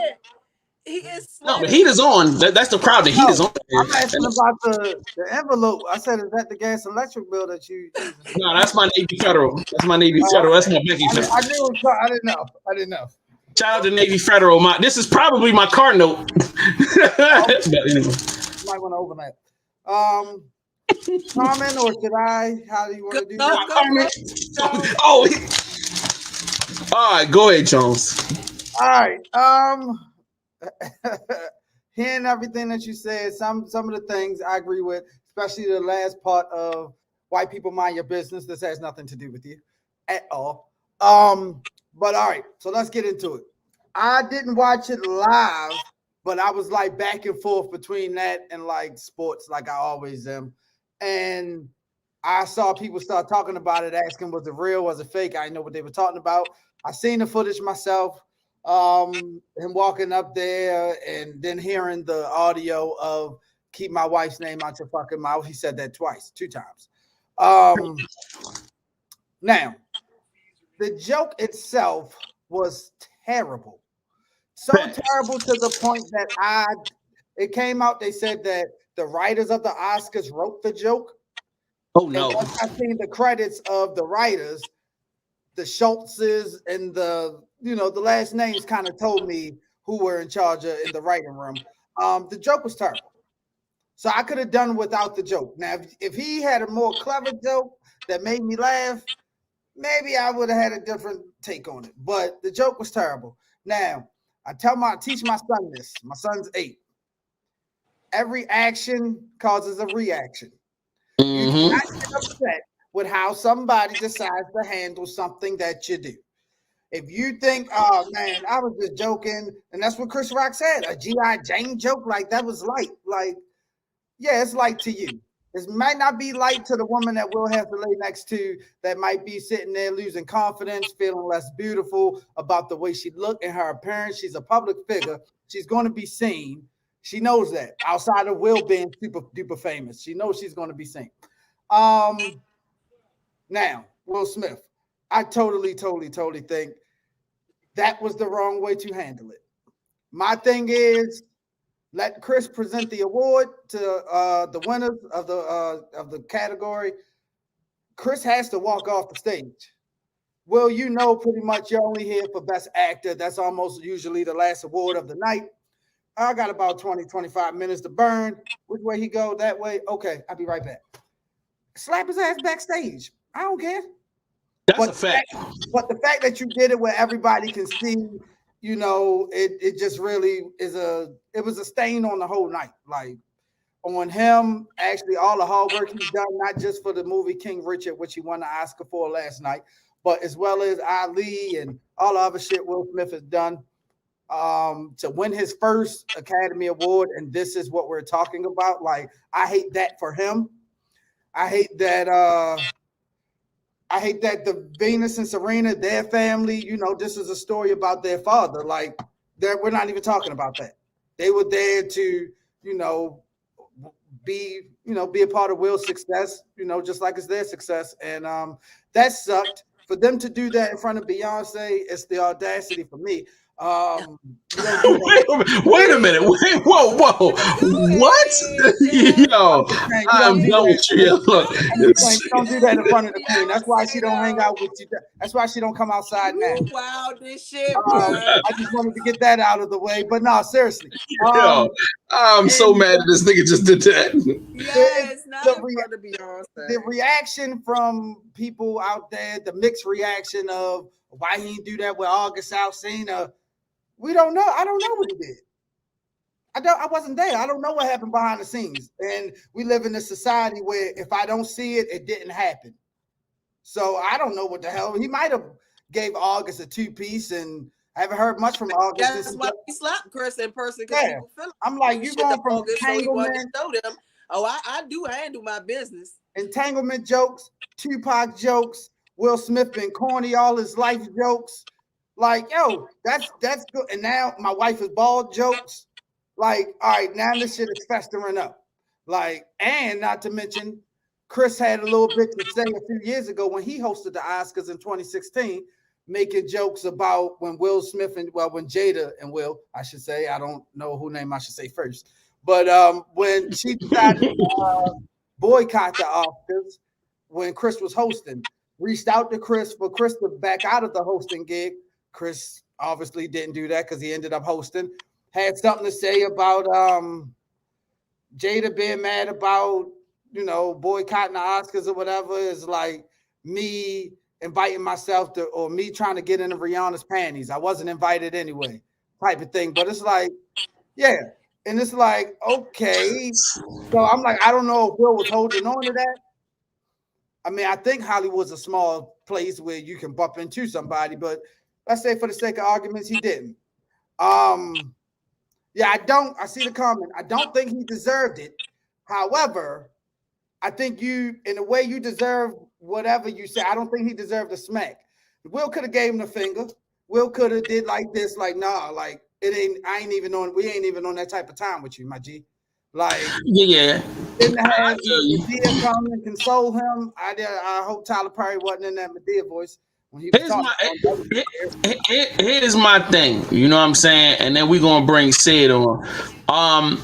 He is sweating. No, the heat is on. That's the crowd. The heat is on. I'm asking about the envelope. I said, is that the gas and electric bill that you use? No, that's my Navy Federal. That's my Navy Federal. That's my banking. I didn't know. Shout out to Navy Federal. This is probably my car note. But anyway. You might want to open that. Comment or should I? How do you want to do that? Oh, all right. Go ahead, Jones. All right. Hearing everything that you said, some of the things I agree with, especially the last part of white people mind your business. This has nothing to do with you at all. But all right, so let's get into it. I didn't watch it live, but I was like back and forth between that and like sports, like I always am. And I saw people start talking about it, asking, was it real? Was it fake? I didn't know what they were talking about. I seen the footage myself, him walking up there and then hearing the audio of keep my wife's name out your fucking mouth. He said that two times. Now, the joke itself was terrible. So terrible to the point that it came out, they said that the writers of the Oscars wrote the joke. Oh, no. And once I seen the credits of the writers, the Schultzes and the last names kind of told me who were in charge in the writing room. The joke was terrible. So I could have done without the joke. Now, if he had a more clever joke that made me laugh, maybe I would have had a different take on it. But the joke was terrible. Now, I teach my son this. My son's 8. Every action causes a reaction. You do not get upset with how somebody decides to handle something that you do. If you think, oh man, I was just joking, and that's what Chris Rock said, a G.I. Jane joke, like that was light. Like, yeah, it's light to you. It might not be light to the woman that we'll have to lay next to that might be sitting there losing confidence, feeling less beautiful about the way she looked and her appearance. She's a public figure. She's going to be seen. She knows that outside of Will being super duper famous. She knows she's going to be seen. Now, Will Smith, I totally think that was the wrong way to handle it. My thing is, let Chris present the award to the winners of the category. Chris has to walk off the stage. Well, pretty much you're only here for Best Actor. That's almost usually the last award of the night. I got about 20, 25 minutes to burn. Which way he go? That way? Okay, I'll be right back. Slap his ass backstage. I don't care. That's a fact. But the fact that you did it where everybody can see, it just really it was a stain on the whole night. Like on him, actually, all the hard work he's done, not just for the movie King Richard, which he won the Oscar for last night, but as well as Ali and all the other shit Will Smith has done. To win his first Academy Award, and this is what we're talking about. Like, I hate that for him. I hate that the Venus and Serena, their family, this is a story about their father. Like, we're not even talking about that. They were there to, be a part of Will's success, just like it's their success. And that sucked. For them to do that in front of Beyonce, it's the audacity for me. Wait a minute. Wait, whoa. What? Yo, I'm done with you. Look, don't do that in front of the queen. That's why she don't hang out with you. That's why she don't come outside now. Wow, this shit. I just wanted to get that out of the way. But no, seriously. Yo, I'm so mad that this nigga just did that. Yes, not in front of Beyonce. The reaction from people out there, the mixed reaction of why he didn't do that with August Alsina. We don't know. I don't know what he did. I wasn't there. I don't know what happened behind the scenes. And we live in a society where if I don't see it, it didn't happen. So I don't know what the hell. He might have gave August a 2-piece, and I haven't heard much from August. That's why he slapped Chris in person. Yeah. I'm like, you going from entanglement. So show them, I do handle my business. Entanglement jokes, Tupac jokes, Will Smith been corny all his life jokes. Like, yo, that's good. And now my wife is bald jokes. Like, all right, now this shit is festering up. Like, and not to mention, Chris had a little bit to say a few years ago when he hosted the Oscars in 2016, making jokes about when when Jada and Will, I should say, I don't know who name I should say first, but when she decided to boycott the Oscars when Chris was hosting, reached out to Chris for Chris to back out of the hosting gig. Chris Obviously didn't do that because he ended up hosting. Had something to say about Jada being mad about, boycotting the Oscars or whatever. Is like me inviting myself to, or me trying to get into Rihanna's panties. I wasn't invited anyway, type of thing. But it's like, yeah. And it's like, okay. So I'm like, I don't know if Will was holding on to that. I mean, I think Hollywood's a small place where you can bump into somebody, but let's say for the sake of arguments, he didn't. Yeah, I see the comment. I don't think he deserved it. However, I think you, in a way, you deserve whatever you say. I don't think he deserved a smack. Will could have gave him the finger. Will could have did like this, like, nah, like, we ain't even on that type of time with you, my G. Like, yeah. Didn't have Madea come and console him. I hope Tyler Perry wasn't in that Madea voice when he was talking. Here's my thing. You know what I'm saying? And then we're gonna bring Sid on.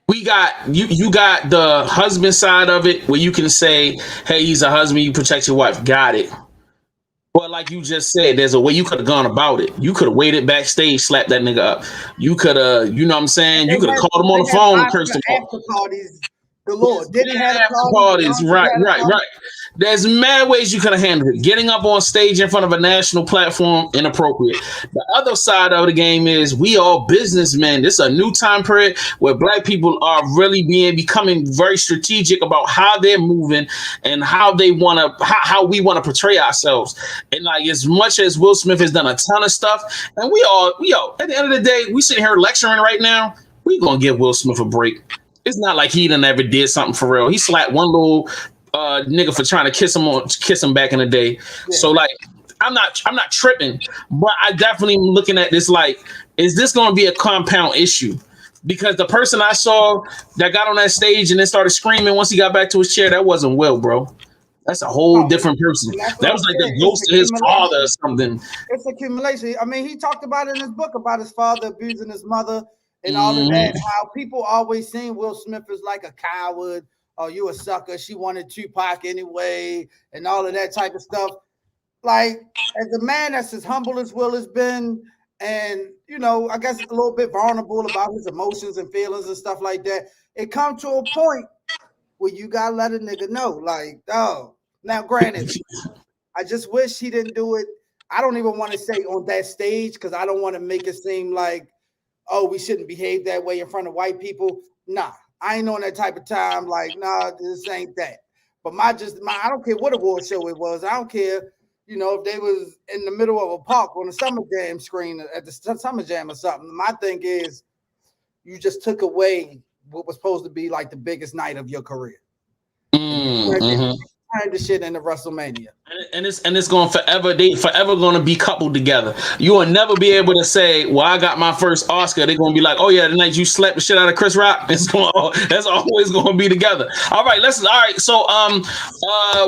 We got you got the husband side of it where you can say, hey, he's a husband, you protect your wife. Got it. But like you just said, there's a way you could have gone about it. You could have waited backstage, slapped that nigga up. You could have, you know what I'm saying? You could have called him on the phone and cursed him out. Parties galore. Didn't have after parties. Right. There's mad ways you could have handled it. Getting up on stage in front of a national platform, inappropriate. The other side of the game is we all businessmen. This is a new time period where black people are really becoming very strategic about how they're moving and how they want to, how we want to portray ourselves. And like, as much as Will Smith has done a ton of stuff, and we all, at the end of the day, we sitting here lecturing right now, we gonna give Will Smith a break. It's not like he done ever did something for real. He slapped one little nigga for trying to kiss him back in the day. Yeah. So like, I'm not tripping, but I definitely am looking at this like, is this going to be a compound issue? Because the person I saw that got on that stage and then started screaming once he got back to his chair, that wasn't Will, bro. That's a whole different person. That was like the ghost of his father or something. It's accumulation. I mean, he talked about it in his book about his father abusing his mother and all of that. How people always seen Will Smith as like a coward. Oh, you a sucker. She wanted Tupac anyway, and all of that type of stuff. Like, as a man that's as humble as Will has been, and, I guess a little bit vulnerable about his emotions and feelings and stuff like that, it comes to a point where you got to let a nigga know, like, oh, now granted, I just wish he didn't do it. I don't even want to say on that stage because I don't want to make it seem like, oh, we shouldn't behave that way in front of white people. Nah. I ain't on that type of time. Like, nah, this ain't that. But I don't care what award show it was. I don't care, if they was in the middle of a park on a Summer Jam screen at the Summer Jam or something. My thing is, you just took away what was supposed to be like the biggest night of your career. Turned the shit into WrestleMania. And it's going forever going to be coupled together. You will never be able to say, well, I got my first Oscar. They're going to be like, oh yeah, the night you slapped the shit out of Chris Rock. That's always going to be together. All right. So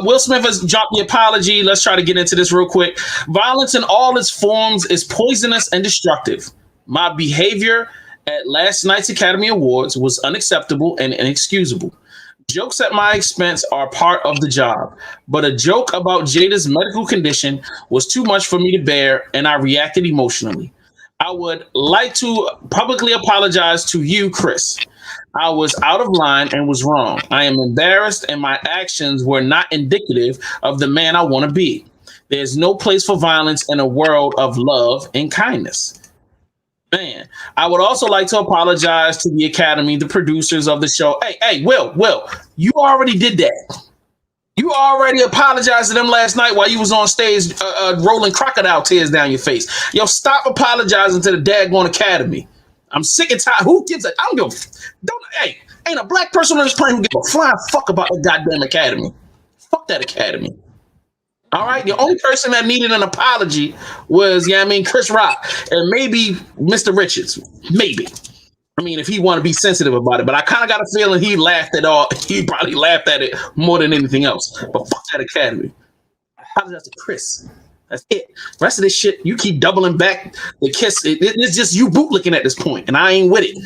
Will Smith has dropped the apology. Let's try to get into this real quick. Violence in all its forms is poisonous and destructive. My behavior at last night's Academy Awards was unacceptable and inexcusable. Jokes at my expense are part of the job, but a joke about Jada's medical condition was too much for me to bear, and I reacted emotionally. I would like to publicly apologize to you, Chris. I was out of line and was wrong. I am embarrassed, and my actions were not indicative of the man I want to be. There's no place for violence in a world of love and kindness. Man, I would also like to apologize to the Academy, the producers of the show. Hey, Will, you already did that. You already apologized to them last night while you was on stage rolling crocodile tears down your face. Yo, stop apologizing to the daggone Academy. I'm sick and tired. Who gives a... I don't give a... Hey, ain't a black person on this planet who gives a flying fuck about the goddamn Academy. Fuck that Academy. All right, the only person that needed an apology was, Chris Rock and maybe Mr. Richards. Maybe. I mean, if he want to be sensitive about it, but I kind of got a feeling he laughed at all. He probably laughed at it more than anything else. But fuck that Academy. Apologize to Chris. That's it. The rest of this shit, you keep doubling back the kiss. It's just you bootlicking at this point, and I ain't with it.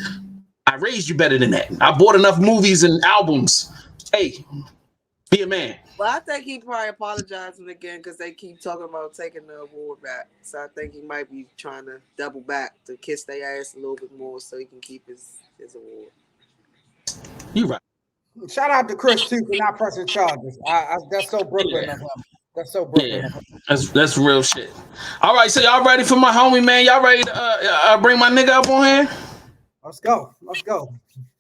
I raised you better than that. I bought enough movies and albums. Hey, be a man. But I think he probably apologizing again because they keep talking about taking the award back. So I think he might be trying to double back to kiss their ass a little bit more so he can keep his award. You right. Shout out to Chris too for not pressing charges. That's so Brooklyn Yeah. of him. That's so Brooklyn Yeah. of him. That's real shit. All right, so y'all ready for my homie, man? Y'all ready to bring my nigga up on here? Let's go. Let's go.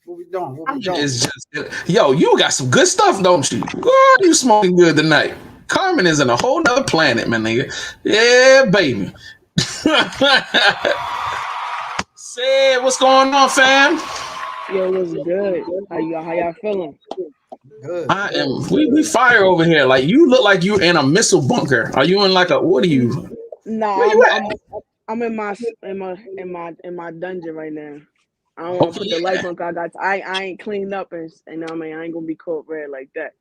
What we doing? What we doing? It's just, yo, you got some good stuff, don't you? Girl, you smoking good tonight. Carmen is in a whole nother planet, man, nigga. Yeah, baby. Say, what's going on, fam? Yo, what's good? How y'all feeling? Good. I am. We fire over here. Like you look like you're in a missile bunker. Are you in like a? What are you? Nah, Where you at? I'm in my dungeon right now. I don't want to put the lights on. Cause I ain't cleaned up and I mean I ain't gonna be caught red like that.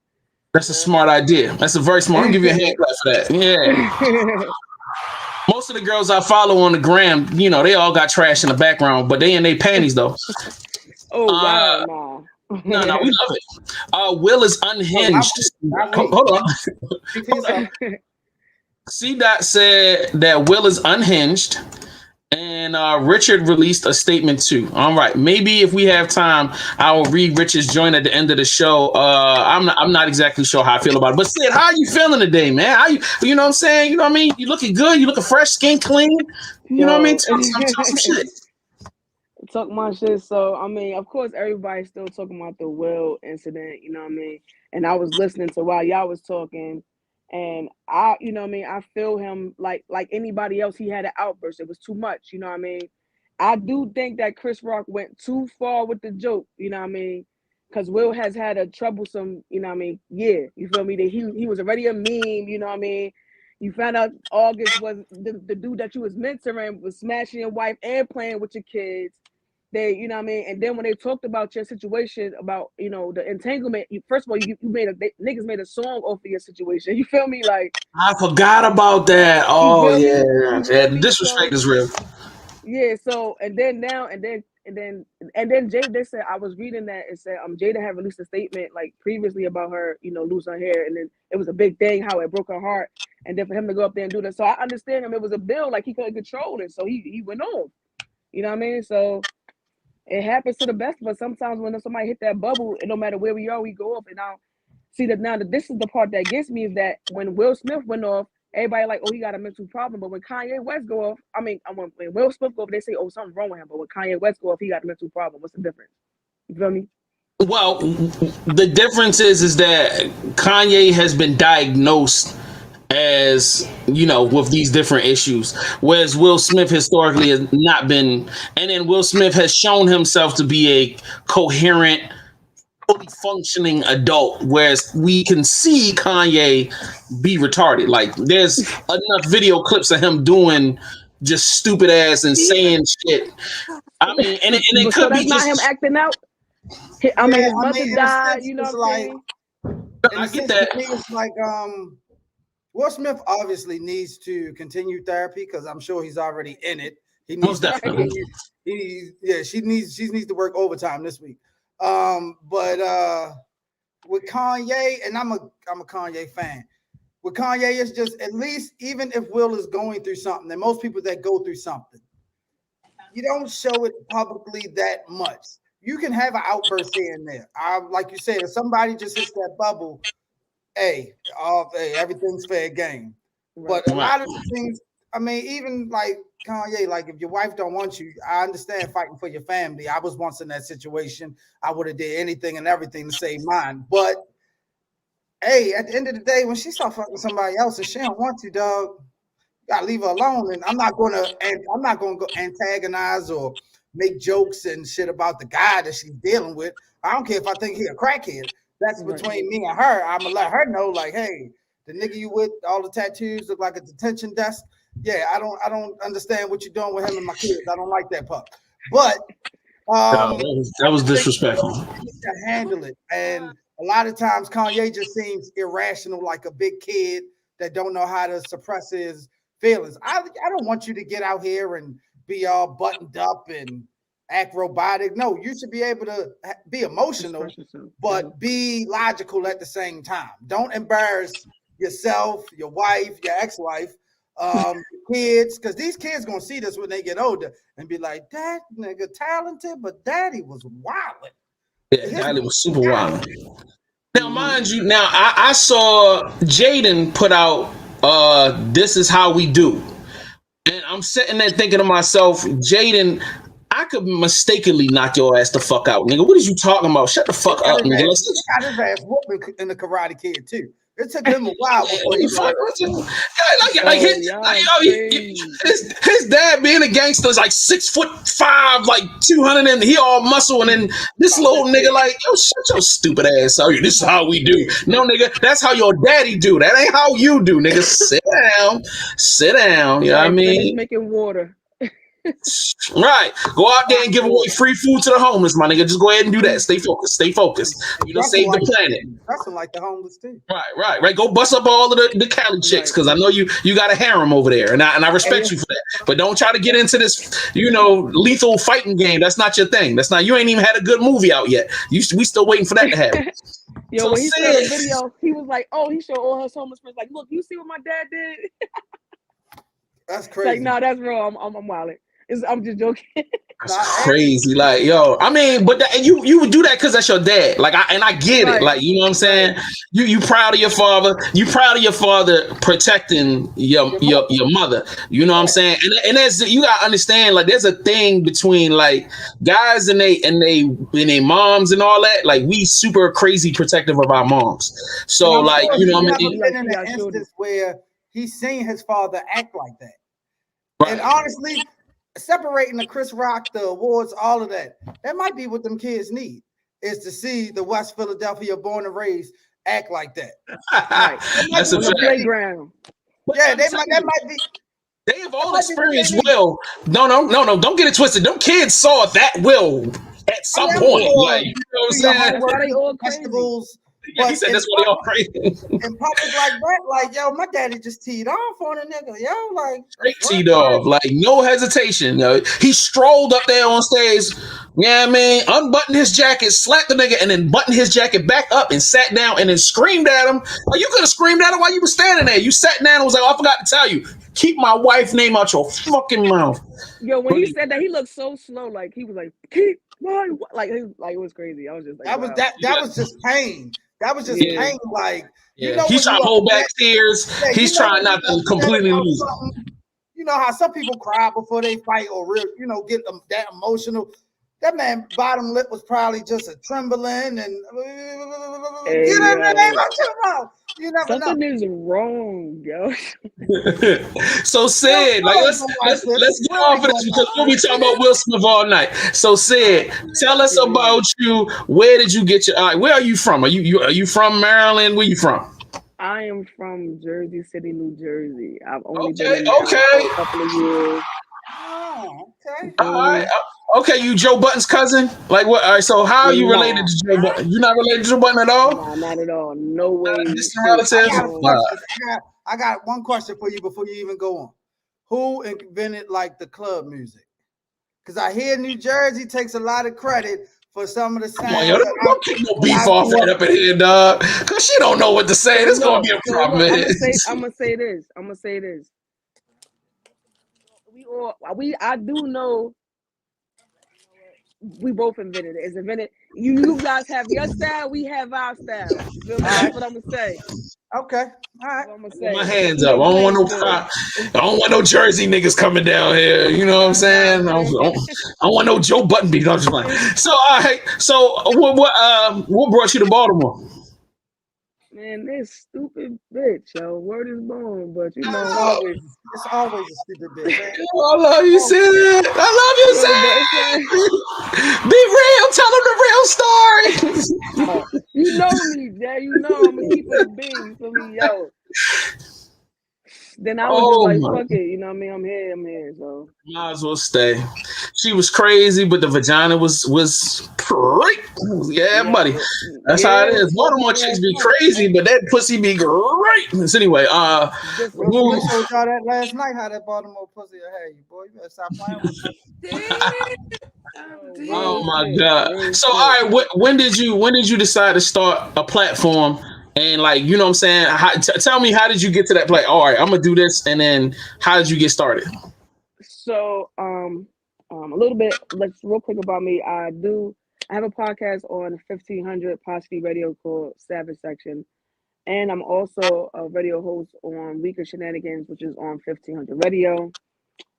That's a smart idea. That's a very smart. I'll give you a hand clap for that. Yeah. Most of the girls I follow on the gram, you know, they all got trash in the background, but they in their panties though. Oh wow, nah. No, we love it. Will is unhinged. Hold on. C. Dot said that Will is unhinged, and Richard released a statement too. All right, maybe if we have time, I will read Richard's joint at the end of the show. I'm not exactly sure how I feel about it, but Sid, how are you feeling today, man? How you know what I'm saying? You know what I mean? You looking good? You looking fresh, skin clean? You know what I mean? Tell some shit. Talk my shit. So I mean, of course, everybody's still talking about the Will incident. You know what I mean? And I was listening to while y'all was talking, and you know what I mean. I feel him like anybody else. He had an outburst. It was too much. You know what I mean? I do think that Chris Rock went too far with the joke. You know what I mean? Because Will has had a troublesome. You know what I mean? Yeah, you feel me? That he was already a meme. You know what I mean? You found out August was the dude that you was mentoring was smashing your wife and playing with your kids. They, you know what I mean? And then when they talked about your situation, about, you know, the entanglement, first of all, niggas made a song off of your situation. You feel me? Like, I forgot about that. Oh yeah, yeah. The me? disrespect is real. Yeah. So and then Jada, they said, I was reading that it said Jada had released a statement like previously about her, you know, losing her hair, and then it was a big thing how it broke her heart, and then for him to go up there and do that. So I understand him. It was a bill, like he couldn't control it, so he went on. You know what I mean? So it happens to the best of us. Sometimes when somebody hit that bubble, it no matter where we are, we go up. And now, see that now that this is the part that gets me is that when Will Smith went off, everybody like, oh, he got a mental problem. But when Kanye West go off, when Will Smith go off, they say, oh, something's wrong with him. But when Kanye West go off, he got a mental problem. What's the difference? You feel me? Well, the difference is that Kanye has been diagnosed as, you know, with these different issues, whereas Will Smith historically has not been. And then Will Smith has shown himself to be a coherent, fully functioning adult, whereas we can see Kanye be retarded. Like there's enough video clips of him doing just stupid ass and saying shit. I mean, and it could be not just him acting out. I mean, his mother died. You know what I'm saying? I get that. It's like Will Smith obviously needs to continue therapy because I'm sure he's already in it. He needs Most definitely. she needs to work overtime this week. But with Kanye, and I'm a Kanye fan. With Kanye, it's just at least even if Will is going through something, and most people that go through something, you don't show it publicly that much. You can have an outburst here and there. Like you said, if somebody just hits that bubble, hey, everything's fair game. Right. But a lot of the things, I mean, even like Kanye, like if your wife don't want you, I understand fighting for your family. I was once in that situation. I would have did anything and everything to save mine. But hey, at the end of the day, when she start fucking somebody else and she don't want you, dog, you gotta leave her alone. And I'm not gonna go antagonize or make jokes and shit about the guy that she's dealing with. I don't care if I think he a crackhead. That's between me and her. I'm gonna let her know, like, hey, the nigga you with, all the tattoos look like a detention desk. Yeah, I don't understand what you're doing with him and my kids. I don't like that pup. But that was disrespectful. To handle it, and a lot of times Kanye just seems irrational, like a big kid that don't know how to suppress his feelings. I don't want you to get out here and be all buttoned up and act robotic. No, you should be able to be emotional, but be logical at the same time. Don't embarrass yourself, your wife, your ex-wife, kids, because these kids gonna see this when they get older and be like, "That nigga talented, but daddy was wild." Yeah, daddy was super wild. Now, mind you, I saw Jaden put out "This Is How We Do," and I'm sitting there thinking to myself, Jaden, I could mistakenly knock your ass the fuck out, nigga. What is you talking about? Shut the fuck up, nigga. He got his ass whooping in the Karate Kid too. It took him a while before he his dad being a gangster is like 6'5", like 200, and he all muscle, and then this little nigga like, yo, shut your stupid ass up. This is how we do. No, nigga, that's how your daddy do. That ain't how you do, nigga. Sit down. You know what I mean? Making water. Right. Go out there and give away free food to the homeless, my nigga. Just go ahead and do that. Stay focused. You know, save the planet. That's like the homeless too. Right. Go bust up all of the Cali chicks, because I know you got a harem over there, and I respect you for that. But don't try to get into this, lethal fighting game. That's not your thing. You ain't even had a good movie out yet. We still waiting for that to happen. Yo, when he saw the video, he was like, "Oh, he showed all his homeless friends, like, look, you see what my dad did." That's crazy. Like, no, that's real. I'm wilding. I'm just joking. That's crazy. Like, yo, I mean, but you would do that because that's your dad. Like, I get it. Like, you know what I'm saying? You proud of your father. You proud of your father protecting your mother. You know what I'm saying? And there's, you gotta understand, like, there's a thing between like guys and they moms and all that. Like, we super crazy protective of our moms. So like, you know what I mean? Been in an instance where he's seen his father act like that. Right. And honestly, separating the Chris Rock, the awards, all of that might be what them kids need, is to see the West Philadelphia born and raised act like that. Right. That's a playground. Yeah, that might be. They have all experienced Will. No, don't get it twisted. Them kids saw that Will at some point. Like, you know what I'm saying? That's why they all festivals. Yeah, he said that's what they all crazy. In public like that, like, yo, my daddy just teed off on a nigga, yo, like straight teed off, like no hesitation. He strolled up there on stage, yeah, man, unbuttoned his jacket, slapped the nigga, and then buttoned his jacket back up and sat down and then screamed at him. Like, you could have screamed at him while you were standing there. You sat down and was like, oh, I forgot to tell you, keep my wife's name out your fucking mouth. Yo, when he said that, he looked so slow, like he was like, keep my, like it was crazy. I was just like, that was that was just pain. That was just pain, like, you know, he's trying to hold back tears. He's trying not to completely lose it. You know how some people cry before they fight or get them that emotional. That man bottom lip was probably just a trembling and you never something know. is wrong, yo. So Sid, like let's get off of this because we'll be talking about Will Smith all night. So Sid, tell us about you. Where did you get your? Where are you from? Are you from Maryland? Where you from? I am from Jersey City, New Jersey. I've only been in for a couple of years. Oh, okay. All right. Okay, you Joe Button's cousin? Like what? All right, so how are you related to Joe Button? You're not related to Joe Button at all? No, not at all. No way. I got one question for you before you even go on. Who invented like the club music? Because I hear New Jersey takes a lot of credit for some of the sounds. Don't keep no beef off right up in here, dog. Because she don't know what to say. This is going to be a problem. I'm going to say this. I do know we both invented it. It's invented. You guys have your style, we have our style. That's what I'm gonna say. Okay, all right. I'm gonna say. My hands up. I don't want no Jersey niggas coming down here. You know what I'm saying? I don't want no Joe Button beat. I'm just like. So all right. So what brought you to Baltimore? Man, this stupid bitch, yo. Word is born, but you know, it's always a stupid bitch. Man. I love you, Sid. I love you, Sid. Be real. Tell them the real story. You know me, Jay. You know I'm gonna keep it a bean for me, yo. then I was just Oh like, my, fuck it, you know what I mean? I'm here. So might as well stay. She was crazy, but the vagina was great. Yeah, yeah, buddy. That's how it yeah. is. So Baltimore chicks be crazy, but that pussy be great. So anyway, just Will Smith showed y'all that last night how that Baltimore pussy had you, boy. You better stop playing with me. oh real my shit, god. real So shit. all right, when did you decide to start a platform and like you know what I'm saying? Tell me how did you get to that place? All right, I'm gonna do this, and then how did you get started? So a little bit. Let's real quick about me. I have a podcast on 1500 Positive Radio called Savage Section. And I'm also a radio host on Week of Shenanigans, which is on 1500 Radio.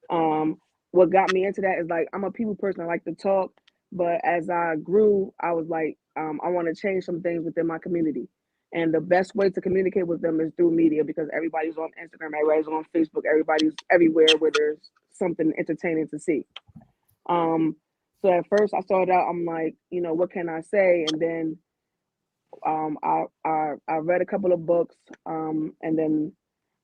Um, what got me into that is like I'm a people person. I like to talk, but as I grew, I was like, I want to change some things within my community. And the best way to communicate with them is through media because everybody's on Instagram, everybody's on Facebook, everybody's everywhere where there's something entertaining to see. Um, so at first I started out, I'm like, what can I say? And then I read a couple of books, and then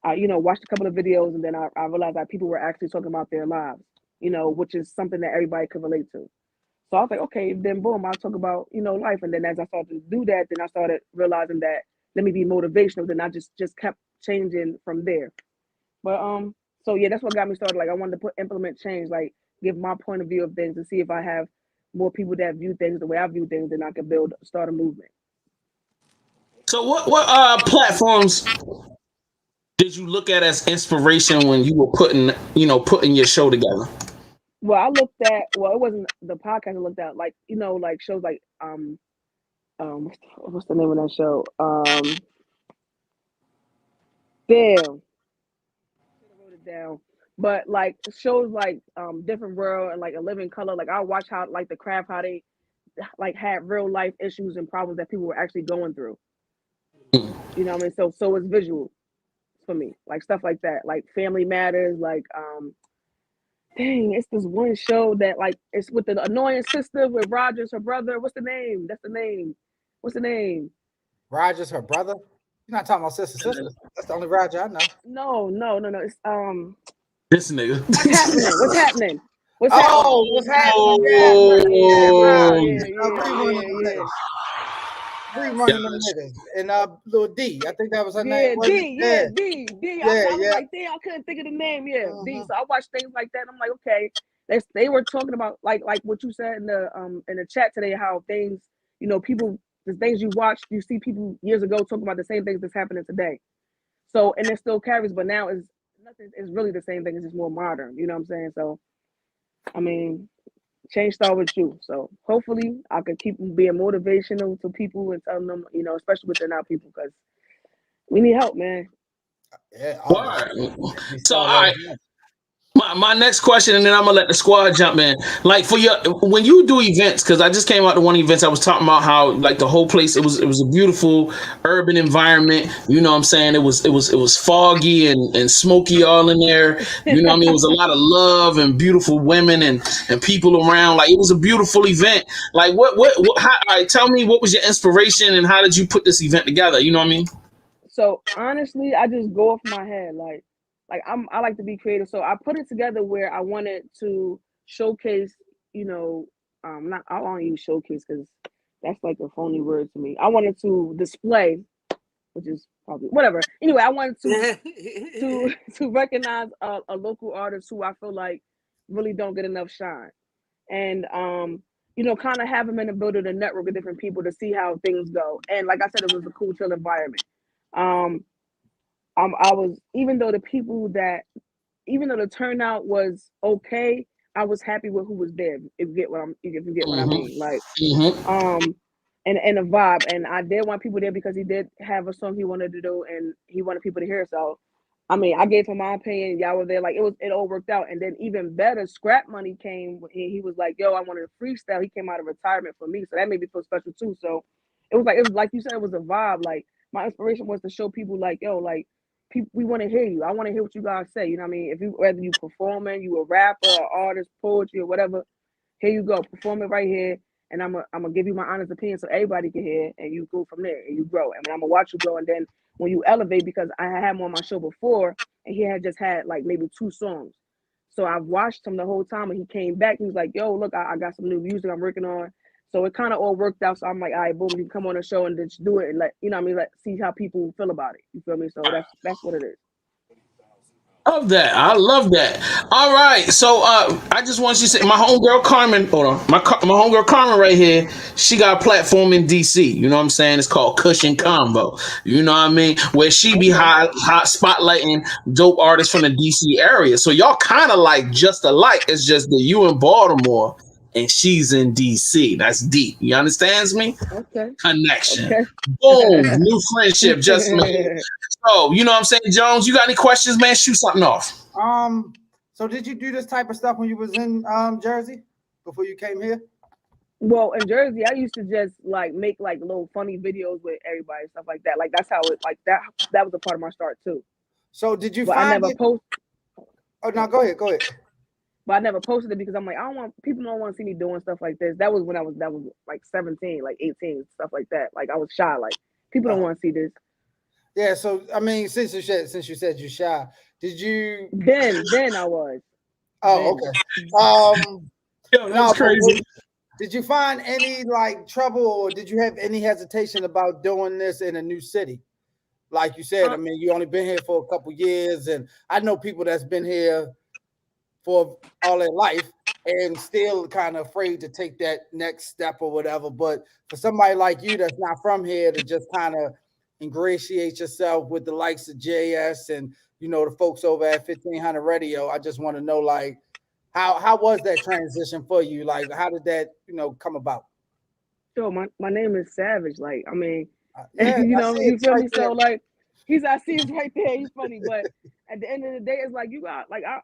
I watched a couple of videos, and then I realized that people were actually talking about their lives, which is something that everybody could relate to. So I was like, okay, then boom, I'll talk about life, and then as I started to do that, then I started realizing that let me be motivational. Then I just kept changing from there. But so yeah, that's what got me started. Like I wanted to implement change, like give my point of view of things, and see if I have more people that view things the way I view things, then I could start a movement. So what platforms did you look at as inspiration when you were putting your show together? Well, I looked at it wasn't the podcast I looked at, like like shows like what's the name of that show? Damn, should have wrote it down. But like shows like Different World and like A Living Color, like I watch how like the craft how they like had real life issues and problems that people were actually going through. You know what I mean? So it's visual for me, like stuff like that, like Family Matters, like dang, it's this one show that like it's with the annoying sister with Rogers, her brother. What's the name? That's the name. What's the name? Roger's her brother. You're not talking about sister. That's the only Roger I know. No. It's This nigga. what's happening? What's happening? What's happening? Oh, what's happening? What's Yeah, happening? Yeah, Oh, rerunning them yeah. niggas. Rerunning them gosh. niggas. And little D, I think that was her name, Yeah, wasn't it? D, Yeah, yeah, D. I yeah, was yeah. like, damn, I couldn't think of the name. Yeah, D. Mhm. So I watched things like that. And I'm like, okay, they were talking about like what you said in the chat today, how things, people, the things you watch, you see people years ago talking about the same things that's happening today. So and it still carries, but now is nothing. It's really the same thing. It's just more modern. You know what I'm saying? So I mean, change start with you. So hopefully I could keep being motivational to people and telling them, especially within our people, because we need help, man. Yeah, always. Word. We So start all off. right. My next question, and then I'm gonna let the squad jump in. Like for your when you do events, because I just came out to one event, I was talking about how like the whole place it was a beautiful urban environment. You know what I'm saying? It was foggy and smoky all in there. You know what I mean? It was a lot of love and beautiful women and people around. Like it was a beautiful event. Like what how, all right, tell me what was your inspiration and how did you put this event together? You know what I mean? So honestly, I just go off my head. I like to be creative. So I put it together where I wanted to showcase, not I don't want to use showcase because that's like a phony word to me. I wanted to display, which is probably whatever. Anyway, I wanted to to recognize a local artist who I feel like really don't get enough shine. And kind of have them in the building and network with different people to see how things go. And like I said, it was a cool, chill environment. Um, I was even though the turnout was okay, I was happy with who was there. If you get what I Mm-hmm. mean, like Mm-hmm. um, and a vibe. And I did want people there because he did have a song he wanted to do, and he wanted people to hear. So, I mean, I gave him my opinion. Y'all were there, like it all worked out. And then even better, Scrap Money came. He was like, "Yo, I wanted a freestyle." He came out of retirement for me, so that made me feel special too. So, it was like you said, it was a vibe. Like my inspiration was to show people, like, yo, like people, we want to hear you. I want to hear what you guys say. You know what I mean? Whether you performing, you a rapper, or artist, poetry, or whatever, here you go, perform it right here, and I'm gonna give you my honest opinion so everybody can hear, and you go from there and you grow. And I'm gonna watch you grow, and then when you elevate, because I had him on my show before, and he had just had like maybe 2 songs. So I watched him the whole time, and he came back. He was like, "Yo, look, I got some new music I'm working on." So it kind of all worked out. So I'm like, "All right, boom, you can come on the show and just do it and let you know what I mean, let see how people feel about it." You feel me? So that's what it is. Love that. I love that. All right. So I just want you to say my homegirl Carmen, hold on. My homegirl Carmen right here, she got a platform in DC. You know what I'm saying? It's called Cushion Combo. You know what I mean? Where she be hot spotlighting dope artists from the DC area. So y'all kind of like just alike. It's just that you in Baltimore and she's in DC. That's deep. You understands me? Okay. Connection. Okay. Boom. New friendship just made. So, you know what I'm saying, Jones? You got any questions, man? Shoot something off. So did you do this type of stuff when you was in Jersey before you came here? Well, in Jersey, I used to just like make like little funny videos with everybody and stuff like that. Like that's how it like that was a part of my start too. So did you But find I never post. Oh no, go ahead. But I never posted it because I'm like, I don't want people don't want to see me doing stuff like this. That was when that was like 17, like 18, stuff like that. Like I was shy. Like people don't want to see this. Yeah, so I mean, since you said you're shy, did you? Then I was. Oh, then. okay. Yo, that's crazy. Did you find any like trouble, or did you have any hesitation about doing this in a new city? Like you said, I mean, you only been here for a couple years, and I know people that's been here for all their life and still kind of afraid to take that next step or whatever. But for somebody like you that's not from here to just kind of ingratiate yourself with the likes of JS and the folks over at 1500 Radio, I just want to know, like, how was that transition for you? Like, how did that come about? Yo, my name is Savage. Like, I mean, yeah, you feel right me? There. So like, I see it's right there. He's funny, but at the end of the day, it's like you got like I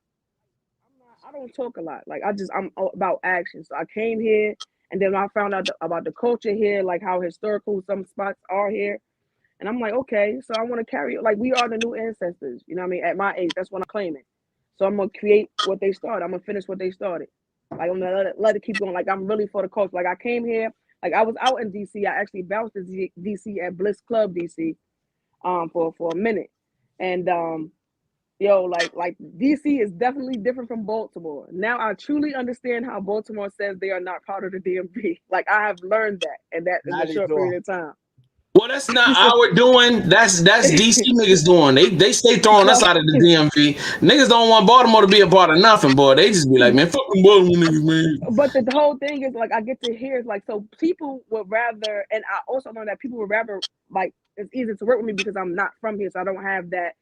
don't talk a lot. Like I'm about action. So I came here, and then I found out about the culture here, like how historical some spots are here. And I'm like, okay, so I want to carry it. Like we are the new ancestors. You know what I mean? At my age, that's what I'm claiming. So I'm gonna create what they started. I'm gonna finish what they started. Like I'm gonna let it keep going. Like I'm really for the culture. Like I came here. Like I was out in DC. I actually bounced to DC at Bliss Club DC, for a minute, and yo, like DC is definitely different from Baltimore. Now I truly understand how Baltimore says they are not part of the DMV. Like I have learned that, and that in a short period of time. Well, that's not our doing. That's DC niggas doing. They stay throwing us out of the DMV. Niggas don't want Baltimore to be a part of nothing, boy. They just be like, man, fuck them Baltimore niggas, man. But the whole thing is like I get to hear like so people would rather, and I also know that people would rather like it's easy to work with me because I'm not from here, so I don't have that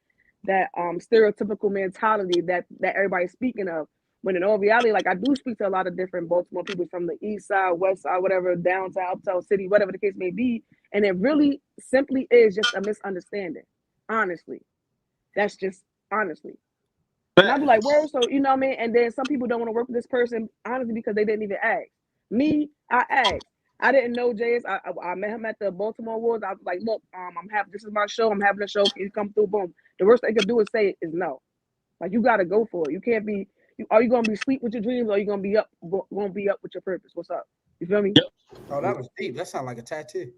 stereotypical mentality that everybody's speaking of. When in all reality, like I do speak to a lot of different Baltimore people from the east side, west side, whatever, downtown, uptown city, whatever the case may be. And it really simply is just a misunderstanding. Honestly. That's just honestly. And I'll be like, well, so you know what I mean? And then some people don't want to work with this person, honestly, because they didn't even ask. Me, I asked. I didn't know JS. I met him at the Baltimore Awards. I was like, look, this is my show. I'm having a show. Can you come through? Boom. The worst they could do is say is no. Like you gotta go for it. You can't be are you gonna be sleep with your dreams, or are you gonna be up with your purpose? What's up? You feel me? Oh, that was deep. That sounds like a tattoo.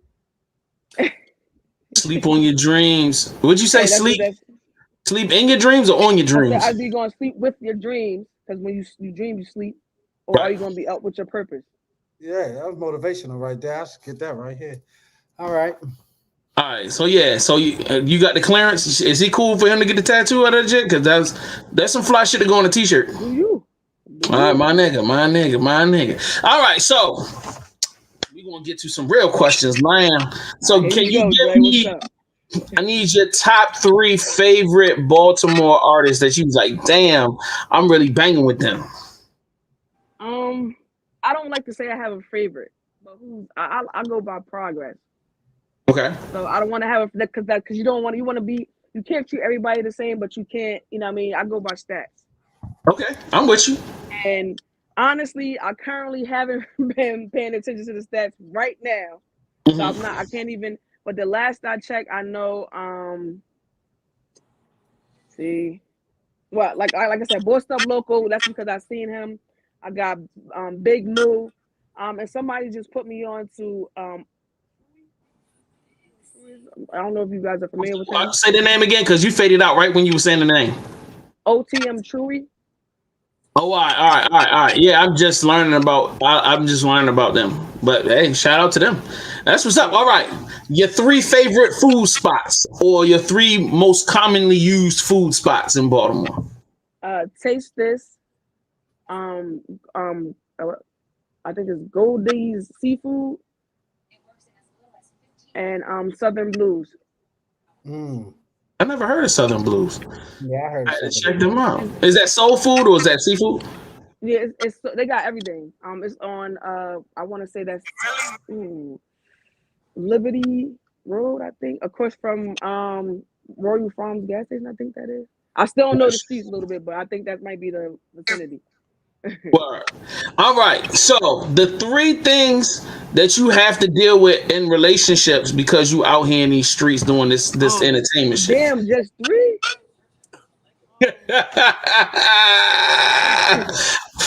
Sleep on your dreams. What'd you say? Sleep in your dreams or on your dreams? Are you gonna sleep with your dreams? Because when you dream, you sleep, or are you gonna be up with your purpose? Yeah, that was motivational right there. I should get that right here. All right. All right, so yeah, so you got the clearance. Is he cool for him to get the tattoo out of the jet? Because that's some fly shit to go on a t-shirt. Do you? All right, my nigga. All right, so we're gonna get to some real questions, man. So can you give me? I need your top 3 favorite Baltimore artists that you was like, damn, I'm really banging with them. I don't like to say I have a favorite, but I go by progress. Okay. So I don't want to have because you want to be, you can't treat everybody the same, but you can't, you know what I mean? I go by stats. Okay, I'm with you. And honestly, I currently haven't been paying attention to the stats right now. Mm-hmm. So I can't even, but the last I checked, I know, like I said, Boy Stuff Local, that's because I seen him. I got Big Moo, and somebody just put me on to I don't know if you guys are familiar with him. Say the name again because you faded out right when you were saying the name. OTM Chewy. Oh, all right. Yeah, I'm just learning about. I'm just learning about them. But hey, shout out to them. That's what's up. All right, your three favorite food spots, or your three most commonly used food spots in Baltimore. Taste this. Um, um, uh, I think it's Goldie's Seafood and Southern Blues. Mm. I never heard of Southern Blues. Yeah, I heard I had to something. check them out. Is that soul food or is that seafood? Yeah, it's they got everything. It's on I want to say that's Liberty Road, I think, across from Royal Farms gas station. I think that is. I still don't know the streets a little bit, but I think that might be the vicinity. Word. All right. So the three things that you have to deal with in relationships because you out here in these streets doing this entertainment shit. Damn, just three.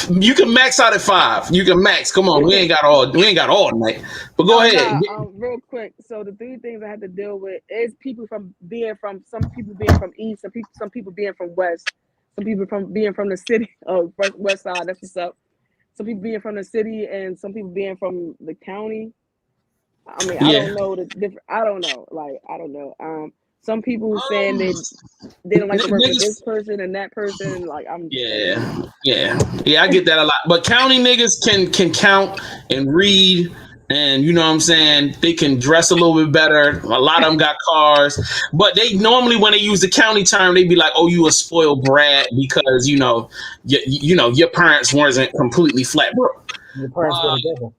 You can max out at 5. You can max. Come on, we ain't got all night. But go ahead. Real quick. So the three things I had to deal with is people from some people being from east, some people being from west, some people from being from the city. Oh, west side. That's what's up. Some people being from the city and some people being from the county. I mean, I don't know the different. I don't know. Like, I don't know. Some people saying they don't like to work with this person and that person. Like, yeah. I get that a lot. But county niggas can count and read, and you know what I'm saying. They can dress a little bit better. A lot of them got cars, but they normally when they use the county term, they be like, "Oh, you a spoiled brat because your parents wasn't completely flat broke." Your parents were together.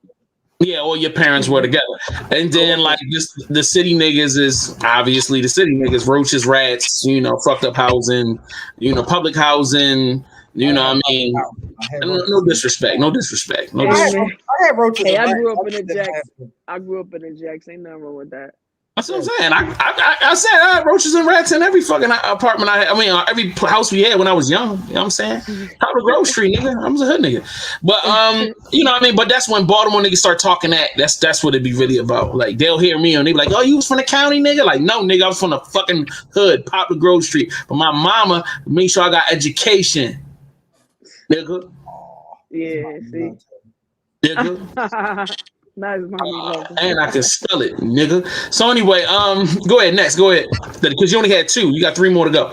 Yeah, or your parents were together. And then like the city niggas is obviously the city niggas, roaches, rats, fucked up housing, public housing, what I mean? No disrespect. I had roaches. Hey, I grew up in the Jacks. Ain't nothing wrong with that. That's what I'm saying. I said I had roaches and rats in every fucking apartment I had. I mean, every house we had when I was young. You know what I'm saying? Top of Grove Street, nigga. I was a hood nigga. But you know what I mean. But that's when Baltimore niggas start talking that. That's what it be really about. Like they'll hear me and they be like, "Oh, you was from the county, nigga?" Like, no, nigga, I was from the fucking hood, Pop of Grove Street. But my mama made sure I got education, nigga. Yeah, see. Nigga. Nice, mommy. And I can spell it, nigga. So anyway, go ahead next. Go ahead, because you only had 2. You got 3 more to go.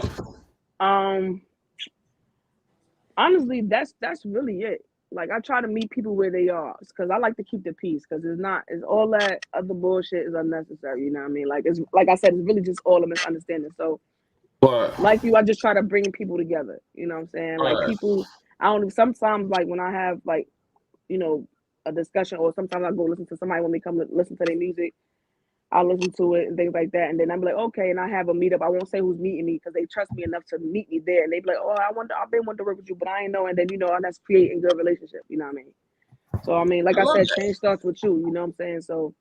Honestly, that's really it. Like I try to meet people where they are, because I like to keep the peace. Because it's all that other bullshit is unnecessary. You know what I mean? Like it's like I said, it's really just all a misunderstanding. So, like you, I just try to bring people together. You know what I'm saying? Like people, I don't. Sometimes like when I have like, a discussion, or sometimes I go listen to somebody when they come listen to their music. I'll listen to it and things like that, and then I'm like, okay, and I have a meetup. I won't say who's meeting me because they trust me enough to meet me there, and they be like, oh, I've been wanting to work with you, but I ain't know, and then and that's creating good relationship. You know what I mean? So I mean, like I said, change starts with you. You know what I'm saying? So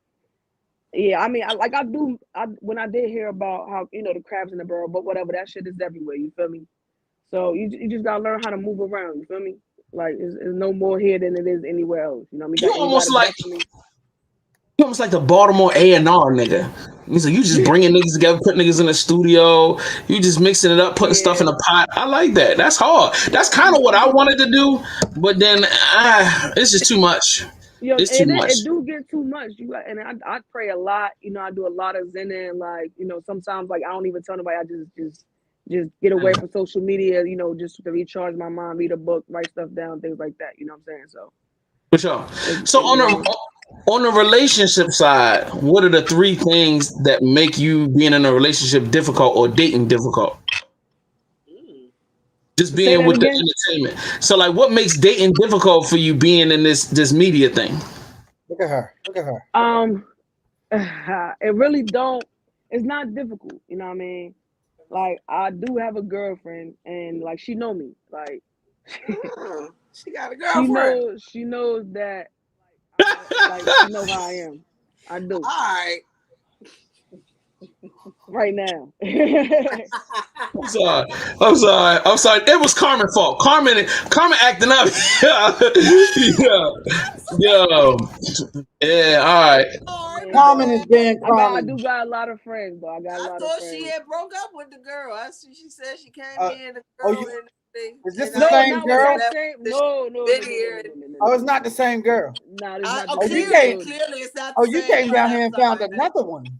yeah, I mean, when I did hear about how the crabs in the barrel, but whatever, that shit is everywhere. You feel me? So you just gotta learn how to move around. You feel me? Like it's no more here than it is anywhere else. You know what I mean? You almost like the Baltimore A&R nigga. He's like, you just bringing niggas together, putting niggas in the studio. You just mixing it up, putting stuff in a pot. I like that. That's hard. That's kind of what I wanted to do, but then it's just too much. It's too much. It do get too much. I pray a lot. I do a lot of zen, like sometimes like I don't even tell nobody. I just get away from social media, just to recharge my mind, read a book, write stuff down, things like that. You know what I'm saying? So for sure. So on the relationship side, what are the 3 things that make you being in a relationship difficult or dating difficult? Just being with the entertainment. So like what makes dating difficult for you being in this media thing? Look at her. It really don't. It's not difficult. You know what I mean? Like I do have a girlfriend, and like she know me. Like she got a girlfriend. She knows that. Like she knows how I am. I do. All right. Right now. I'm sorry. It was Carmen's fault. Carmen acting up. Yeah. All right. the Carmen is being I Carmen. do got a lot of friends though. I got a I lot of thought friends. she had broke up with the girl. She said she came Uh, in, the oh, girl, you, and everything. is this And the I No, same not with girl? that same. No, been here. Oh, it's not the same girl. Nah, it's not the Oh, you same. came. Clearly, it's not Oh, the you same came one. down I'm here and found sorry. another one.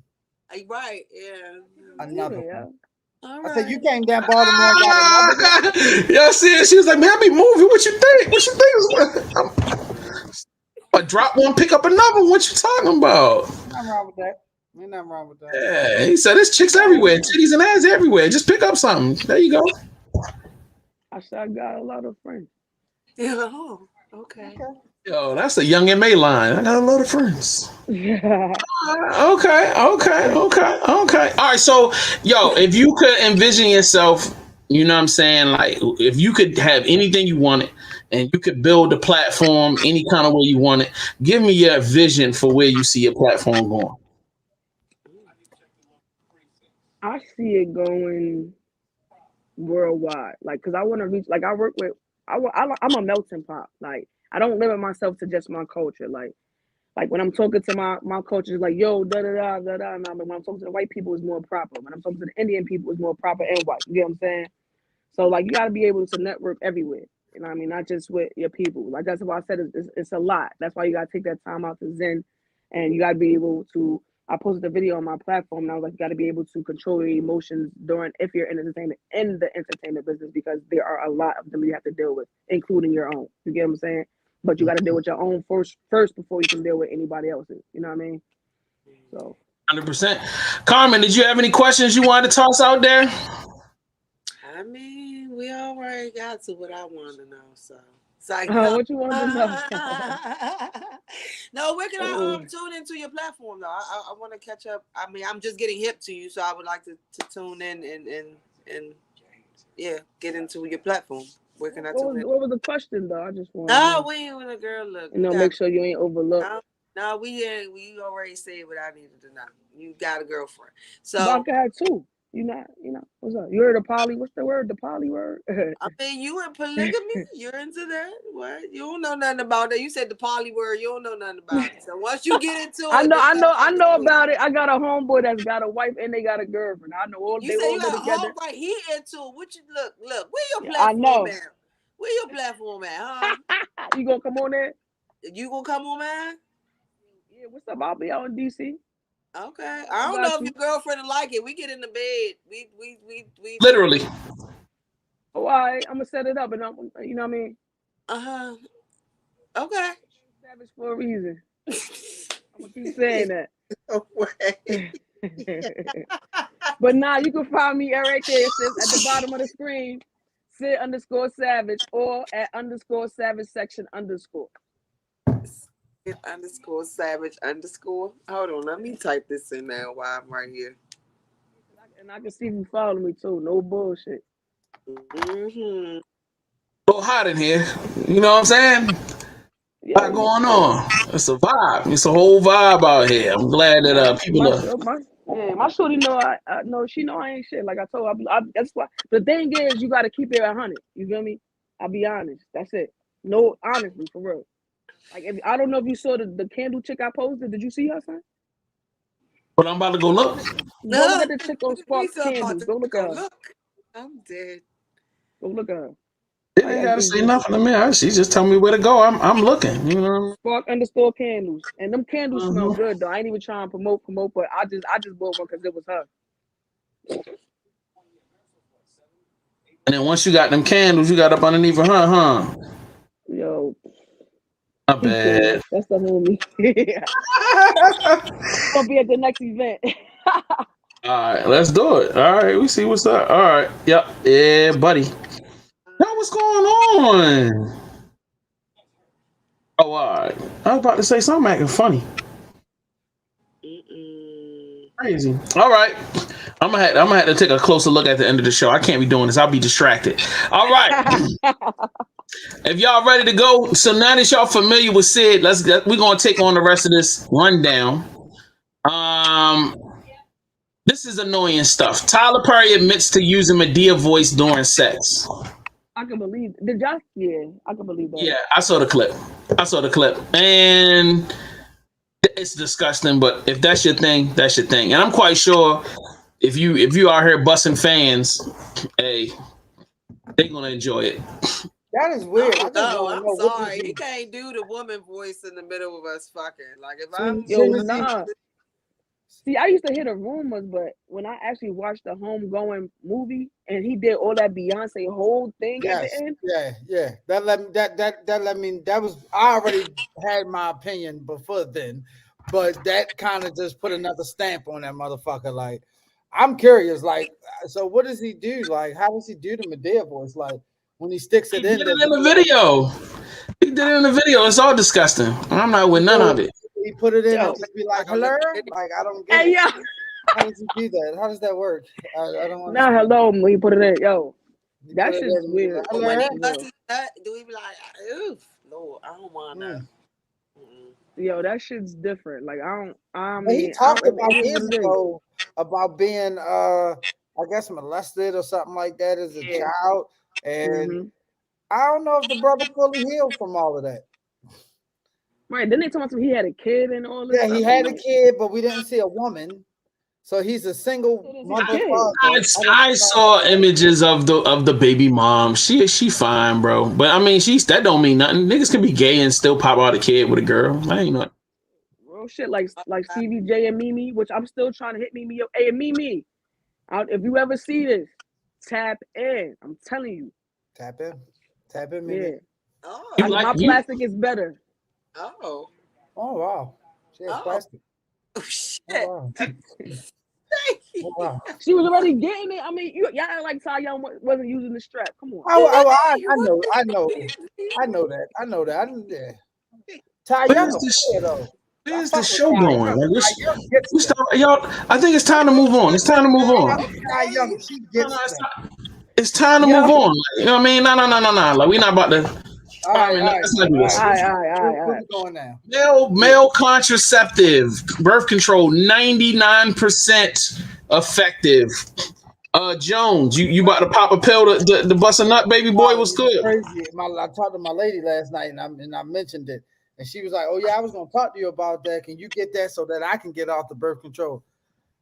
Right, yeah. Another Yeah. one. All I said you right. came down Baltimore and got another one. Y'all see it? She was like, man, I be moving. What you think? What you think? I drop one, pick up another one. What you talking about? Nothing wrong with that. Ain't nothing wrong with that. Yeah, he said there's chicks everywhere, titties and ass everywhere. Just pick up something. There you go. I said I got a lot of friends. Yeah. Oh, okay. Yo, that's a young MA line. I got a lot of friends. Yeah. Okay. All right, so yo, if you could envision yourself, you know what I'm saying, like if you could have anything you wanted and you could build a platform any kind of way you want it, give me your vision for where you see your platform going. I see it going worldwide. Like, cause I want to reach. Like, I work with. I'm a melting pot. Like, I don't limit myself to just my culture. Like when I'm talking to my culture, it's like yo da da da da da. But when I'm talking to the white people, it's more proper. When I'm talking to the Indian people, it's more proper and white. You get what I'm saying? So like you got to be able to network everywhere. You know what I mean? Not just with your people. Like that's why I said it's a lot. That's why you got to take that time out to zen, and you got to be able to. I posted a video on my platform, and I was like, you got to be able to control your emotions during if you're in the entertainment business, because there are a lot of them you have to deal with, including your own. You get what I'm saying? But you got to deal with your own first before you can deal with anybody else's. You know what I mean? So 100%. Carmen, did you have any questions you wanted to toss out there? I mean, we already got to what I want to know, so it's like no. what you want to know? No, where can I tune into your platform though? I want to catch up. I mean, I'm just getting hip to you, so I would like to tune in and yeah, get into your platform. Where can I tune in? What was the question though? I just want to No, know. we ain't with a girl. Look, You know, make sure you ain't overlooked. No, we ain't. We already said what I needed to know. You got a girlfriend, so Vodka had two. You know, what's up? You heard of poly? What's the word? The poly word? I mean, you in polygamy? You're into that? What? You don't know nothing about that. You said the poly word. You don't know nothing about it. So once you get into it, I know about it. I got a homeboy that's got a wife and they got a girlfriend. I know all you they say all you live got a together. right. He into it. What you look? Where your I platform know. at? Where your platform at? Huh? You gonna come on there? You gonna come on, man? Yeah. What's up? I'll be out in DC. Okay. I don't know if your girlfriend will like it. We get in the bed. We Literally. Oh, all right. I'm gonna set it up, and you know what I mean. Okay. Savage for a reason. I'm gonna keep saying that. No way. But now you can find me right there. It says at the bottom of the screen, Sid_Savage or at _Savage section _. _Savage _ Hold on, let me type this in now while I'm right here. And I can see if you follow me too. No bullshit. Mm-hmm. So hot in here. You know what I'm saying? Yeah, A lot going on. It's a vibe. It's a whole vibe out here. I'm glad that people are. my shorty know I know she know I ain't shit. Like I told her, that's why. The thing is, you got to keep it 100. You feel me? I'll be honest. That's it. No, honestly, for real. Like I don't know if you saw the candle chick I posted. Did you see her, son? But I'm about to go look. Go look at the chick on Spark Candles. Go look at her. I'm dead. Go look at her. They ain't gotta say nothing to me. She just tell me where to go. I'm looking. You know. Spark _ candles, and them candles smell good though. I ain't even trying to promote, but I just bought one because it was her. And then once you got them candles, you got up underneath of her, huh? Yo, not bad. That's the homie. Gonna be at the next event. All right, let's do it. All right, we see what's up. All right, yep, yeah, buddy. Yo, what's going on? Oh, all right. I was about to say something acting funny. Crazy. All right. I'm gonna have to take a closer look at the end of the show. I can't be doing this. I'll be distracted. All right. If y'all ready to go, so now that y'all familiar with Sid, we're gonna take on the rest of this rundown. This is annoying stuff. Tyler Perry admits to using Madea voice during sex. I can believe. Did y'all? Yeah, I can believe that. Yeah, I saw the clip. And It's disgusting, but if that's your thing, that's your thing. And I'm quite sure if you are here busting fans, hey, they're gonna enjoy it. That is weird. I just No, want to I'm know what sorry. does He can't do the woman voice in the middle of us fucking. Like if soon, I'm Yo, soon as he nah. See, I used to hear the rumors, but when I actually watched the Homegoing movie and he did all that Beyonce whole thing at the yes, end, yeah. That let me that let me that was I already had my opinion before then, but that kind of just put another stamp on that motherfucker. Like, I'm curious, like, so what does he do? Like, how does he do the Madea voice? Like when he sticks He it did in, it does in he the like video. He did it in the video. It's all disgusting. I'm not with none of it. he put it in and yo, just be like, not gonna hello? look at it. Like, I don't get hey it. yo, How does he do that? How does that work? I don't nah, understand. hello, when he put it in, yo, He that put it in shit's and be like, weird, But when he for hello? busts real. his nut, do he be like, oof, Lord, I don't want to. Mm. Yo, that shit's different. Like I don't, I But he mean, I talked don't, it about is years what it is. ago about being I guess molested or something like that as a Yeah. child. And Mm-hmm. I don't know if the brother fully healed from all of that. Right. Then they told me he had a kid and all this Yeah, he stuff. I'm had a like, kid, but we didn't see a woman. So he's a single it is his mother kid. father. I saw images of the baby mom. She fine, bro. But I mean, that don't mean nothing. Niggas can be gay and still pop out a kid with a girl. I ain't know. Real shit, like Stevie J and Mimi, which I'm still trying to hit Mimi up. Hey, Mimi, if you ever see this, tap in. I'm telling you. Tap in. Tap in, Yeah. maybe. You Oh, like My you? plastic is better. oh, Oh wow. She has oh, plastic. oh, Oh shit. wow. Oh wow. She was already getting it. I mean, y'all act like Ty Young wasn't using the strap. Come on. I know that. Yeah. Ty Young Where's a this? player though. I Where's the fuck with show Ty going? Young. Like, Ty Young gets that. y'all. I think it's time to move on. It's time to move on. Ty Young, she No, no, gets that. it's time to Yo. move on. You know what I mean? No. Like, we not about to. All I right, mean, all right, let's not do all this. right. All Where right. we going now? Male contraceptive, birth control, 99% effective. Jones, you about to pop a pill to bust a nut, baby boy? What's It's good? crazy. I talked to my lady last night, and I mentioned it, and she was like, "Oh yeah, I was gonna talk to you about that. Can you get that so that I can get off the birth control?"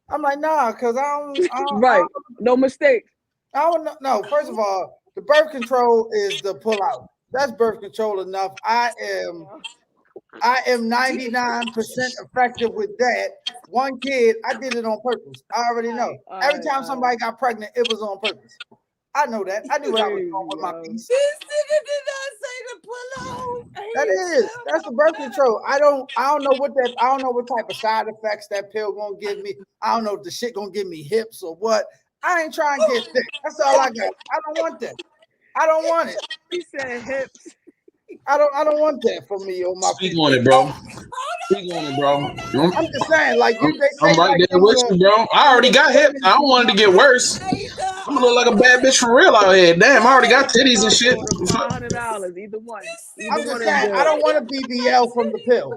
I'm like, "Nah, cause Right. No mistake. I don't know. No, first of all, the birth control is the pull out. That's birth control enough. I am 99% effective with that. One kid, I did it on purpose. I already know. Every time somebody got pregnant, it was on purpose. I know that. I knew what I was doing Crazy, with my yo. piece. This nigga did not say the pull That's the birth control. I don't know I don't know what type of side effects that pill gonna give me. I don't know if the shit gonna give me hips or what. I ain't trying to get thick. That's all I got. I don't want that. I don't want it. He said hips. I don't want that for me or my Speak on people. it, bro. Speak on it, bro. I'm just saying, like they I'm say, right like there with you, bro. I already got hips. I don't want it to get worse. I'm gonna look like a bad bitch for real out here. Damn, I already got titties and About shit. for the $500. Either one. Either I'm just one is saying, I good. don't want a BBL from the pill.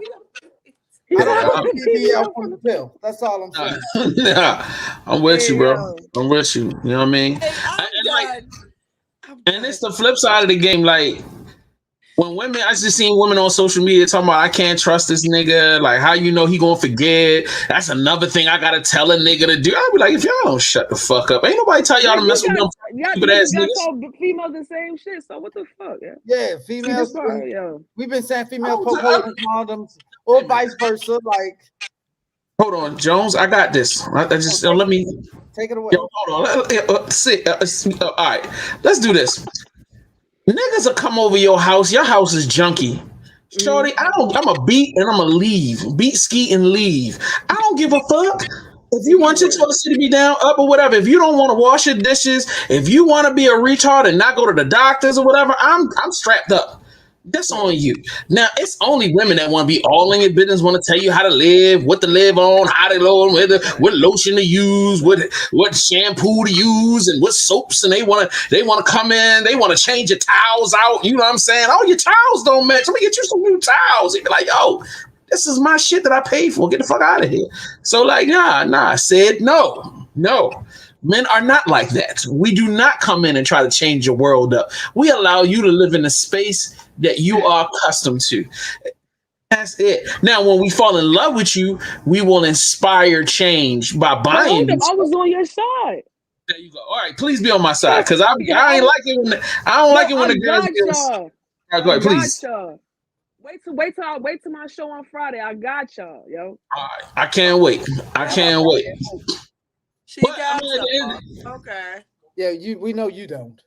He I said, don't I want want a the BBL BBL from from the the pill. That's all I'm saying. Nah, I'm with you, Hey, bro. yo. I'm with you. You know what I mean? Hey, I'm And like, done. I'm and done. it's the flip side of the game. Like, when women, I just seen women on social media talking about I can't trust this nigga. Like, how you know he gonna forget? That's another thing I gotta tell a nigga to do. I'll be like, if y'all don't shut the fuck up, ain't nobody tell y'all to mess with them stupid ass Niggas got niggas. called females the same shit. So what the fuck, yeah? Yeah, See this females. part, yo. We've been saying I females don't, propose condoms or vice versa. Like, hold on, Jones. I got this. I just let me. take it away. Yo, hold on. All right, let's do this. Niggas will come over your house. Your house is junky. Shorty, I'm a beat and I'm a leave. Beat, ski, and leave. I don't give a fuck. If you want your toilet seat to be down, up, or whatever, if you don't want to wash your dishes, if you want to be a retard and not go to the doctors or whatever, I'm strapped up. That's on you. Now, it's only women that want to be all in your business, want to tell you how to live, what to live on, how to live, what lotion to use, what shampoo to use, and what soaps. And they want to come in, they want to change your towels out. You know what I'm saying? Oh, your towels don't match. Let me get you some new towels. You'd be like, yo, this is my shit that I paid for. Get the fuck out of here. So, like, nah, I said no. Men are not like that. We do not come in and try to change your world up. We allow you to live in a space that you are accustomed to. That's it. Now, when we fall in love with you, we will inspire change by But buying hold up, you I stuff. was on your side. There you go. All right, please be on my side because Yeah, I ain't like it when I don't yo, like it when I the girls got get. y'all. All right, go I ahead, got please. y'all. Wait till my show on Friday. I got y'all, yo. All right, I can't wait. I can't wait. She But I got mean, some. Okay. Yeah, we know you don't.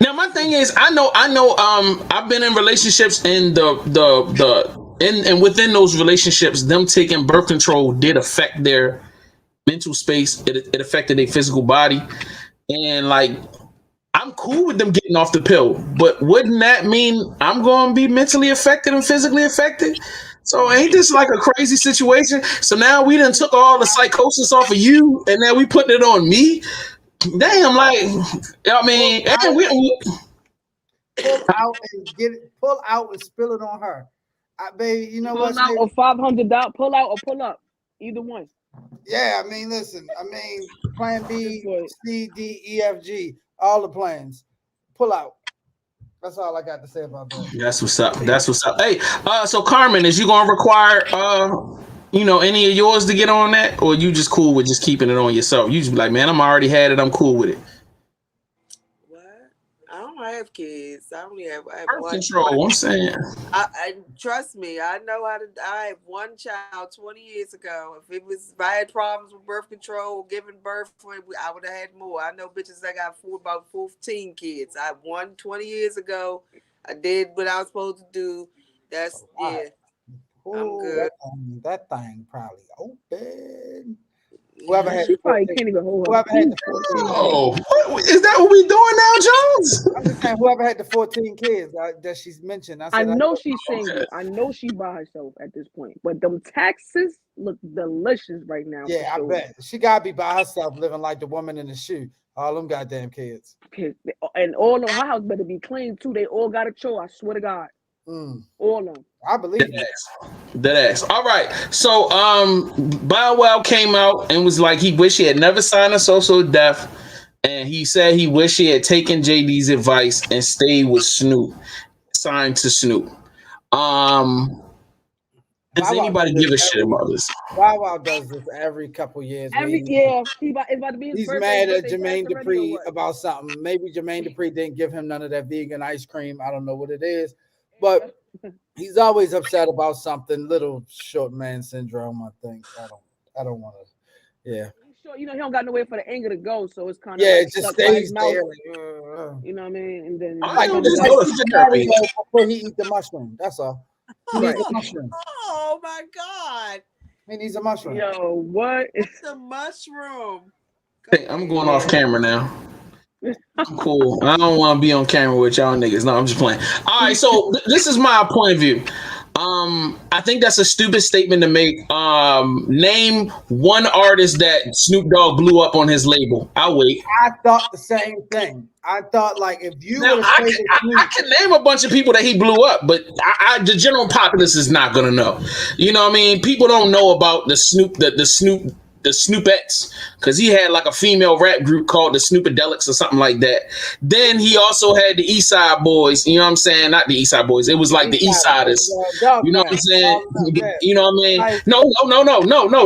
now my thing is, I know. I've been in relationships, and and within those relationships, them taking birth control did affect their mental space. It affected their physical body, and like I'm cool with them getting off the pill, but wouldn't that mean I'm going to be mentally affected and physically affected? So ain't this like a crazy situation? So now we done took all the psychosis off of you, and now we putting it on me. Damn, like I mean, and Pull out and get it. Pull out and spill it on her. Baby, you know Pull what? out or $500. Pull out or pull up. Either one. Yeah, I mean, listen. I mean, Plan Just B, for it. C, D, E, F, G, all the plans. Pull out. That's all I got to say about that. that's what's up. That's what's up. Hey, so Carmen, is you gonna require any of yours to get on that, or you just cool with just keeping it on yourself? You just be like, man, I'm already had it. I'm cool with it. What? I don't have kids. I have Birth one. control. I'm saying. I trust me. I know how to. I have one child 20 years ago. If I had problems with birth control, giving birth, I would have had more. I know bitches that got about 14 kids. I had one 20 years ago. I did what I was supposed to do. That's yeah. I'm Ooh, good. that thing probably open. Whoever had She the probably 14, can't even hold her whoever had peace. the 14 kids. Oh, is that what we doing now, Jones? I'm just saying, whoever had the 14 kids that she's mentioned. I I said, know she's single. I know she by herself at this point. But them taxes look delicious right now for yeah, I sure. bet she gotta be by herself, living like the woman in the shoe. All them goddamn kids. And all of her house better be clean too. They all got a chore. I swear to God. Mm, All of them. I believe it. Dead ass. All right. So Bow Wow came out and was like he wished he had never signed a social death. And he said he wished he had taken JD's advice and stayed with Snoop, signed to Snoop. Um, does Bow Wow anybody does give this a shit every about this? Bow Wow does this every couple years where Every it's about to be his he's birthday. His mad at birthday passed Jermaine already or Dupri what? about something. Maybe Jermaine Dupri didn't give him none of that vegan ice cream. I don't know what it is, but he's always upset about something. Little short man syndrome, I think. I don't want to. Yeah. Sure, he don't got nowhere for the anger to go, so it's kind of Yeah, like it just stuck by his stays mouth. there. You know what I mean? And then I he Like don't comes just like out. go to eat the therapy. Mario before he eat the mushroom. That's all. He Right. needs a mushroom. Oh my God! He needs a mushroom. Yo, what? The mushroom. Hey, I'm going off Yeah. camera now. I'm cool. I don't want to be on camera with y'all niggas. No, I'm just playing. All right, so this is my point of view. I think that's a stupid statement to make. Name one artist that Snoop Dogg blew up on his label. I'll wait. I thought the same thing. I thought like if you Now would have I stayed can, with I, I Snoop, can name a bunch of people that he blew up, but the general populace is not gonna know. You know what I mean? People don't know about the Snoopettes because he had like a female rap group called the Snoopadelics or something like that. Then he also had the East Side Boys. You know what I'm saying? Not the East Side Boys. It was like the East Siders. dog You know what I'm pound. saying? Yeah. You know what I mean? Like, No.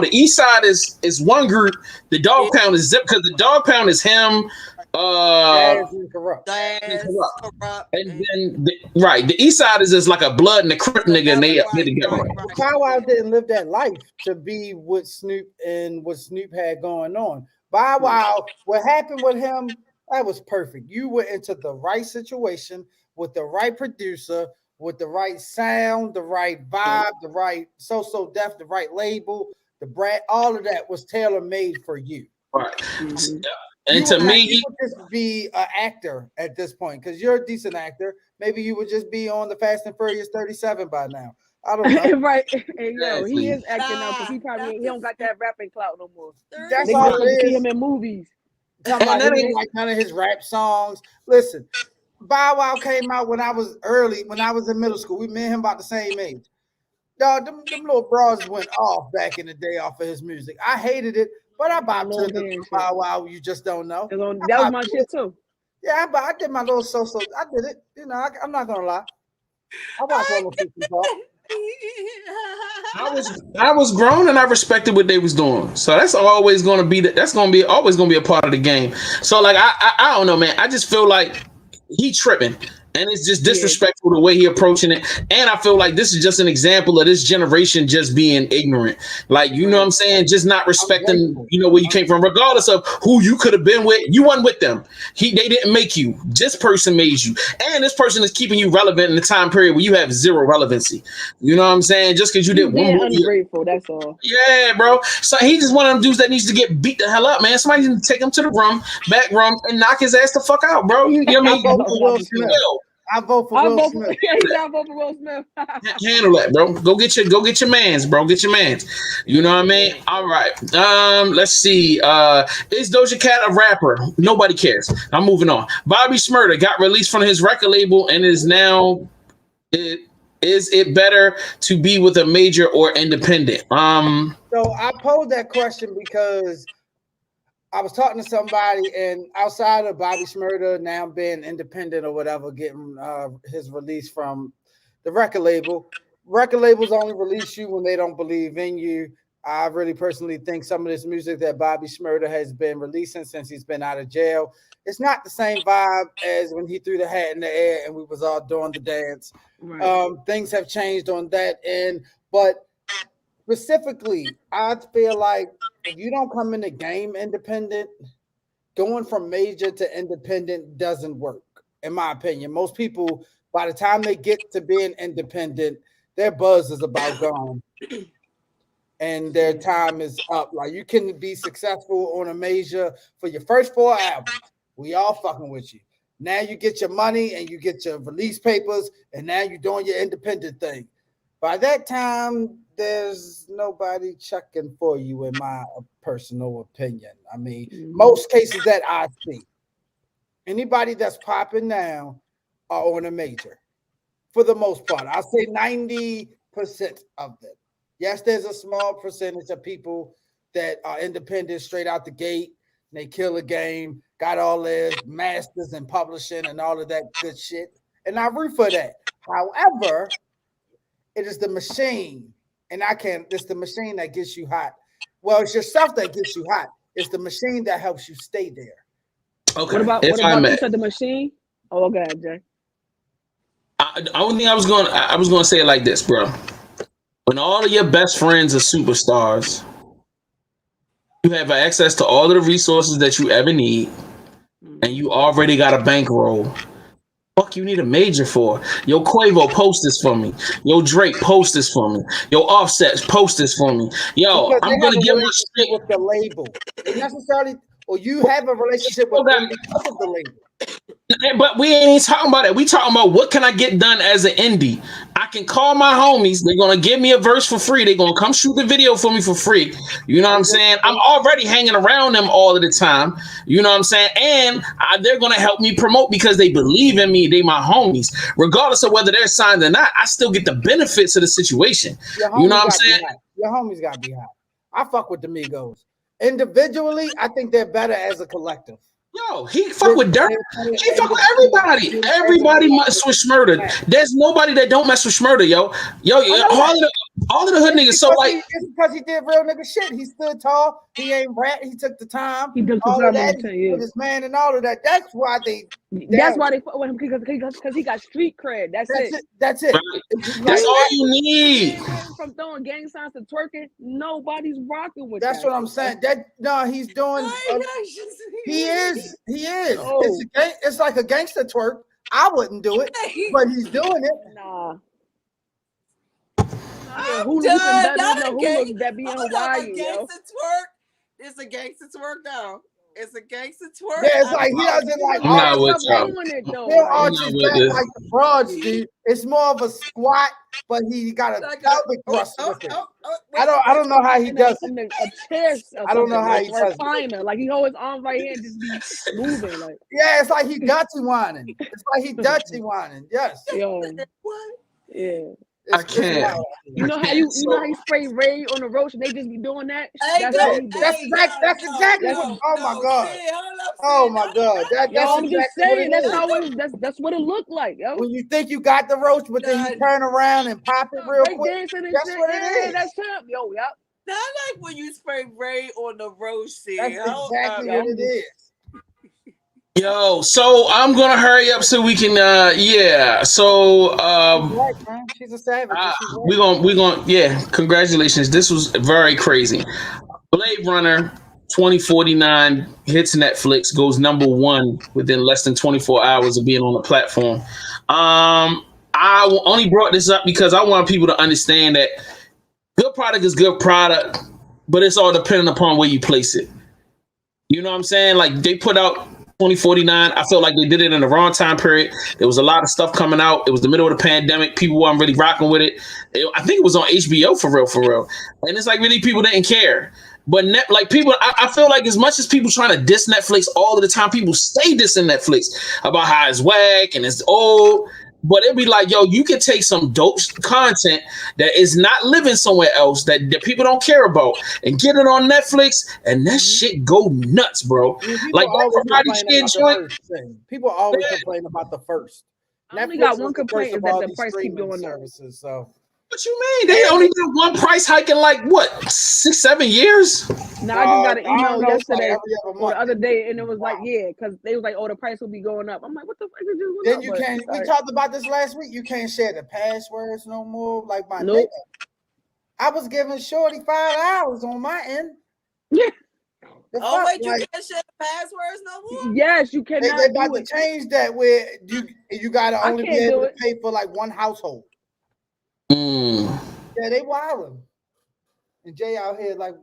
The East Side is one group. The Dog Yeah. Pound is Zip because the Dog Pound is him. Jazz and corrupt. That's Corrupt. corrupt. And then the East Side is like a blood and the Crip nigga, and they together. Bow Wow didn't live that life to be with Snoop and what Snoop had going on. Bow Wow, what happened with him, that was perfect. You were into the right situation with the right producer, with the right sound, the right vibe, the right so def, the right label, the brand, all of that was tailor made for you. Right. Mhm. And to me, You would just be an actor at this point because you're a decent actor. Maybe you would just be on the Fast and Furious 37 by now. I don't know. Right. And yo, he Exactly. is acting now because he don't got that rapping clout no more. That's Niggas all just want to it see is. him in movies. Talking and about that he ain't didn't like none of his rap songs. Listen, Bow Wow came out when I was in middle school. Me and him about the same age. Dog, them little bras went off back in the day off of his music. I hated it, but I bopped to Long the hair and shit. Bow Wow. You just don't know. That was I my bopped to shit it. too. Yeah, but I did my little so. I did it. You know, I'm not gonna lie. I watched all the 50 Park. I was grown and I respected what they was doing. So that's always going to be always going to be a part of the game. So like I don't know, man. I just feel like he tripping. And it's just disrespectful the way he approaching it. And I feel like this is just an example of this generation just being ignorant. Like, you know what I'm saying? Just not respecting, where you came from, regardless of who you could have been with. You wasn't with them. They didn't make you. This person made you. And this person is keeping you relevant in the time period where you have zero relevancy. You know what I'm saying? Just because you did one movie. Ungrateful, that's all. Yeah, bro. So he's just one of them dudes that needs to get beat the hell up, man. Somebody needs to take him to the back room, and knock his ass the fuck out, bro. You know what I mean? I vote for Will Smith. I vote for Will Smith. Handle that, bro. Go get your mans, bro. Get your mans. You know what I mean? All right. Let's see. Is Doja Cat a rapper? Nobody cares. I'm moving on. Bobby Shmurda got released from his record label and is now. Is it better to be with a major or independent? So I posed that question because I was talking to somebody, and outside of Bobby Shmurda now being independent or whatever, getting his release from the record labels only release you when they don't believe in you. I really personally think some of this music that Bobby Shmurda has been releasing since he's been out of jail, it's not the same vibe as when he threw the hat in the air and we was all doing the dance. Right. Things have changed on that end, but specifically, I feel like if you don't come in the game independent, going from major to independent doesn't work, in my opinion. Most people, by the time they get to being independent, their buzz is about gone and their time is up. Like, you can be successful on a major for your first 4 albums. We all fucking with you. Now you get your money and you get your release papers, and now you're doing your independent thing. By that time, there's nobody checking for you, in my personal opinion. I mean, most cases that I see, anybody that's popping now are on a major. For the most part, I'll say 90% of them. Yes, there's a small percentage of people that are independent straight out the gate. And they kill a game, got all their masters in publishing and all of that good shit. And I root for that. However, it is the machine, and it's the machine that gets you hot. Well, it's yourself that gets you hot. It's the machine that helps you stay there. Okay. What about you said the machine? Oh, go ahead, Jay. Only thing I was going to say it like this, bro. When all of your best friends are superstars, you have access to all of the resources that you ever need, and you already got a bankroll. Fuck you need a major for? Yo, Quavo, post this for me. Yo, Drake, post this for me. Yo, Offset, post this for me. Yo, because I'm gonna get my shit with the label. They necessarily, or you have a relationship with them because of the label. But we ain't even talking about that. We talking about what can I get done as an indie. I can call my homies. They're gonna give me a verse for free. They're gonna come shoot the video for me for free. You know what I'm saying? I'm already hanging around them all of the time. You know what I'm saying? And they're gonna help me promote because they believe in me. They my homies. Regardless of whether they're signed or not, I still get the benefits of the situation. You know what I'm saying? Your homies gotta be hot. I fuck with the Migos. Individually, I think they're better as a collective. Yo, he fuck with Dirt. He fuck with everybody. Everybody mess with Shmurda. There's nobody that don't mess with Shmurda, yo. All of the hood niggas. So like, it's because he did real nigga shit. He stood tall. He ain't rat. He took the time. He took all the of time that with his man and all of that. That's why they. That's why they fuck with him because he got street cred. That's it. That's it. Right. That's all you need. From throwing gang signs to twerking, nobody's rocking with. That's what I'm saying. He's doing. He is. Oh. It's like a gangster twerk. I wouldn't do it, but he's doing it. Nah. Who looks that be in Hawaii, yo? It's a gangster twerk now. It's a gangster twerk. Yeah, it's like he doesn't like. I'm not with y'all. Like the broads, dude. It's more of a squat, but he got a pelvic thrust with it. I don't know how he does it. I don't know how he does it. Like he hold his arms right here and just be moving. Like it's like he Dutchy whining. It's like he Dutchy whining. Yes. Yo. What? Yeah. I can't. You know how you know how he spray Ray on the roach and they just be doing that? Hey, That's what he did. That's exactly what. Oh my god. Oh my god. That's I'm just exactly what saying it is. that's what it looked like, yo. When you think you got the roach, but then you turn around and pop it real Break quick. dancing and That's shit. what it Yeah, is. that's him. Yo, yep. Not like when you spray Ray on the roast. That's exactly what it is. Yo, so I'm gonna hurry up so we can yeah. So Right, man. She's a savage. we're gonna yeah, congratulations. This was very crazy. Blade Runner 2049 hits Netflix, goes number one within less than 24 hours of being on the platform. I only brought this up because I want people to understand that good product is good product, but it's all dependent upon where you place it. You know what I'm saying? Like they put out 2049. I felt like they did it in the wrong time period. There was a lot of stuff coming out. It was the middle of the pandemic. People weren't really rocking with it. I think it was on HBO for real. And it's like really people didn't care. But like people, I feel like as much as people trying to diss Netflix all of the time, people stay dissing Netflix about how it's whack and it's old. But it'd be like, yo, you can take some dope content that is not living somewhere else that people don't care about and get it on Netflix, and that shit go nuts, bro. Like that Friday Skin joint. People always complain about the first. I only got one complaint is that the price keep going up. So. What you mean? They only did one price hike in like what 6-7 years? No, I just got an email yesterday or the other day, and it was like, yeah, because they was like, oh, the price will be going up. I'm like, what the fuck is this? Then you can't. We talked about this last week. You can't share the passwords no more. Like my nope. I was giving Shorty $5 on my end. Yeah. Oh wait, you can't share the passwords no more? Yes, you cannot. They about to change that where you gotta only be able to pay for like one household. Yeah, they wildin'. And Jay out here like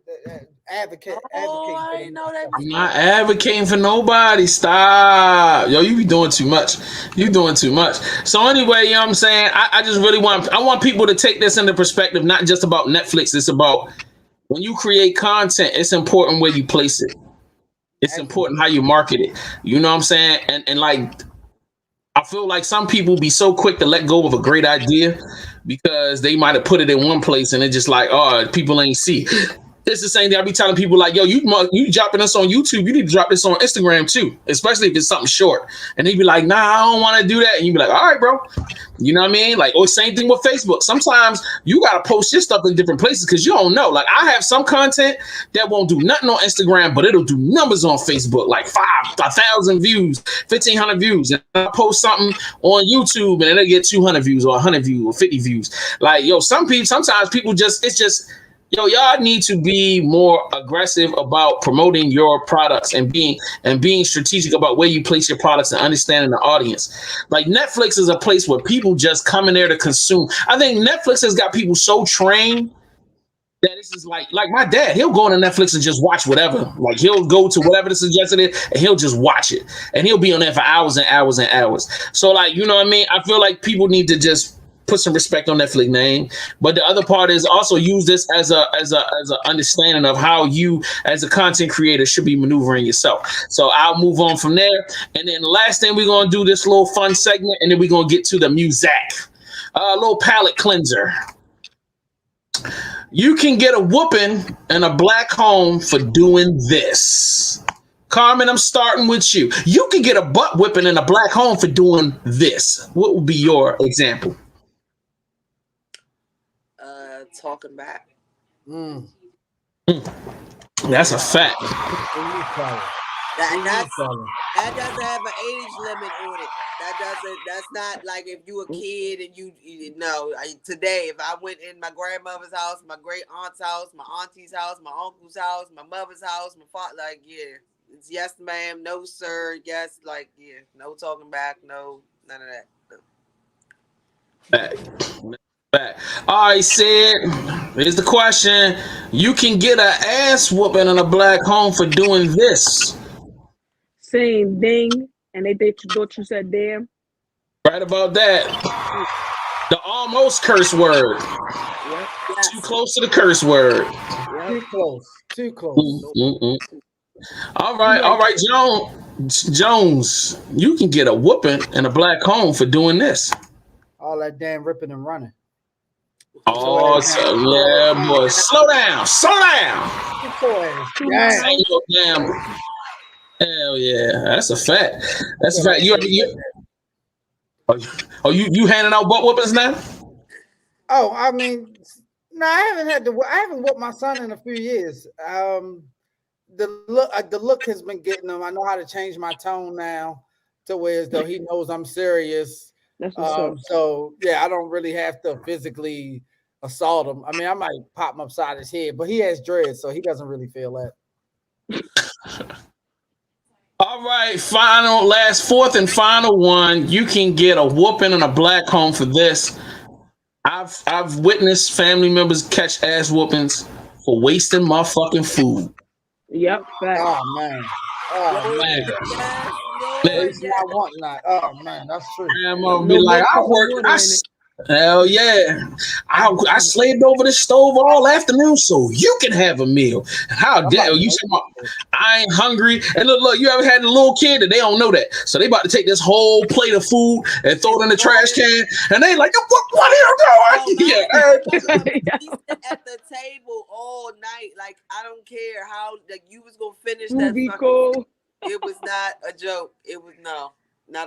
advocate. I didn't know that. I'm not advocating for nobody. Stop. Yo, you be doing too much. You doing too much. So anyway, you know what I'm saying? I just really want people to take this into perspective, not just about Netflix. It's about when you create content, it's important where you place it. It's important how you market it. You know what I'm saying? And like I feel like some people be so quick to let go of a great idea because they might have put it in one place and it's just like, oh, people ain't see. It's the same thing. I be telling people like, yo, you dropping this on YouTube. You need to drop this on Instagram too, especially if it's something short. And they be like, nah, I don't want to do that. And you be like, all right, bro. You know what I mean? Like, or same thing with Facebook. Sometimes you got to post your stuff in different places because you don't know. Like I have some content that won't do nothing on Instagram, but it'll do numbers on Facebook, like 5,000 views, 1,500 views. And I post something on YouTube and it'll get 200 views or 100 views or 50 views. Like, yo, sometimes people yo, y'all need to be more aggressive about promoting your products and being strategic about where you place your products and understanding the audience. Like Netflix is a place where people just come in there to consume. I think Netflix has got people so trained that this is like my dad. He'll go on Netflix and just watch whatever. Like he'll go to whatever the suggested is and he'll just watch it. And he'll be on there for hours and hours and hours. So like, you know what I mean? I feel like people need to just put some respect on Netflix name, but the other part is also use this as a understanding of how you as a content creator should be maneuvering yourself. So I'll move on from there, and then the last thing we're gonna do this little fun segment, and then we're gonna get to the music, a little palate cleanser. You can get a whooping in a black home for doing this. Carmen, I'm starting with you. You can get a butt whipping in a black home for doing this. What would be your example? Talking back. That's a fact. That doesn't have an age limit on it. That's not like if you a kid and you know. Today, if I went in my grandmother's house, my great aunt's house, my auntie's house, my uncle's house, my mother's house, my father, like, yeah, it's yes ma'am, no sir, yes, like, yeah, no talking back, no, none of that. No. Back. All right, Sid. Here's the question. You can get an ass whooping in a black home for doing this. Saying ding, and they thought you said damn. Right about that. The almost curse word. Yep. Yes. Too close to the curse word. Too close. Too close. All right, Jones. You can get a whooping in a black home for doing this. All that damn ripping and running. Oh, so, yeah, boy. Slow down. Slow down. Ain't no damn. Hell yeah. That's a fact. That's a fact. You handing out butt whoopings now? Oh, I mean, no, I haven't whooped my son in a few years. The look has been getting him. I know how to change my tone now to where as though he knows I'm serious. That's what's up. So yeah, I don't really have to physically assault him. I mean, I might pop him upside his head, but he has dreads, so he doesn't really feel that. All right, fourth and final one. You can get a whooping and a black home for this. I've witnessed family members catch ass whoopings for wasting motherfucking food. Yep. Fact. Oh man. Oh man. I want not. Oh man, that's true. I'm gonna be like, hell yeah. I slaved over the stove all afternoon so you can have a meal. How dare you? I ain't hungry. And look, you ever had a little kid and they don't know that. So they about to take this whole plate of food and throw it in the trash can. And they like, what are you doing? At the table all night. Like, I don't care how you was gonna finish that. Cool. It was not a joke. It was not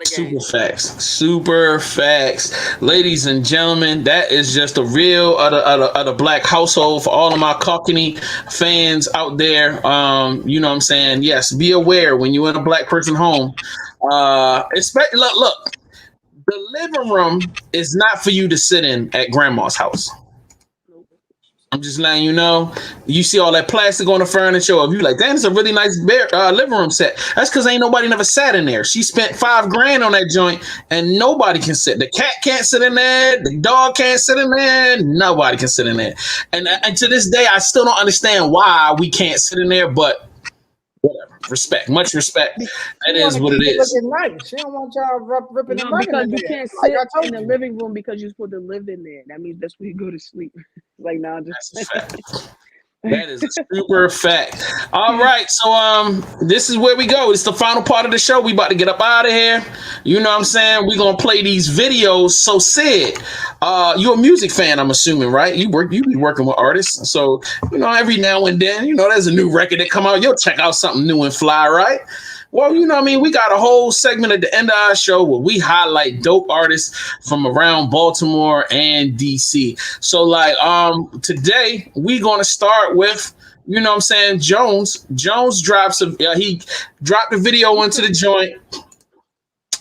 a game. Super facts. Ladies and gentlemen, that is just a real of the black household for all of my Cockney fans out there. You know what I'm saying? Yes, be aware when you're in a black person home. Look, the living room is not for you to sit in at grandma's house. I'm just letting you know. You see all that plastic on the furniture. If you like, damn, it's a really nice living room set. That's because ain't nobody never sat in there. She spent $5,000 on that joint, and nobody can sit. The cat can't sit in there. The dog can't sit in there. Nobody can sit in there. And to this day, I still don't understand why we can't sit in there. But whatever. Respect, much respect. That is what it is. Nice. She don't want y'all ripping the money. Because you can't sit in the living room because you're supposed to live in there. That means that's where you go to sleep. Like, nah, just that's a fact. That is a super fact. All right, so this is where we go. It's the final part of the show. We about to get up out of here. You know what I'm saying? We're gonna play these videos. So Sid, you're a music fan, I'm assuming, right? You be working with artists. So, you know, every now and then, you know, there's a new record that come out. You'll check out something new and fly, right? Well, you know what I mean? We got a whole segment at the end of our show where we highlight dope artists from around Baltimore and DC. So like today we gonna start with, you know what I'm saying, Jones. Jones he dropped a video into the joint.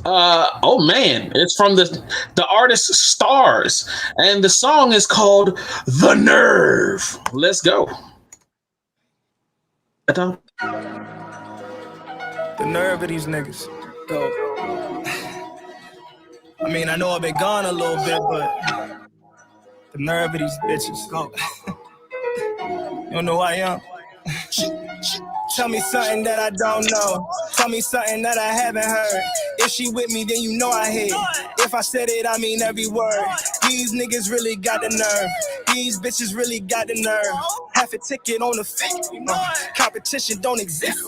Oh man, it's from the artist Stars, and the song is called The Nerve. Let's go. The nerve of these niggas. Go. I mean, I know I've been gone a little bit, but the nerve of these bitches. Go. You don't know who I am? Tell me something that I don't know. Tell me something that I haven't heard. If she with me, then you know I hit. If I said it, I mean every word. These niggas really got the nerve. These bitches really got the nerve. Half a ticket on the fake. Competition don't exist.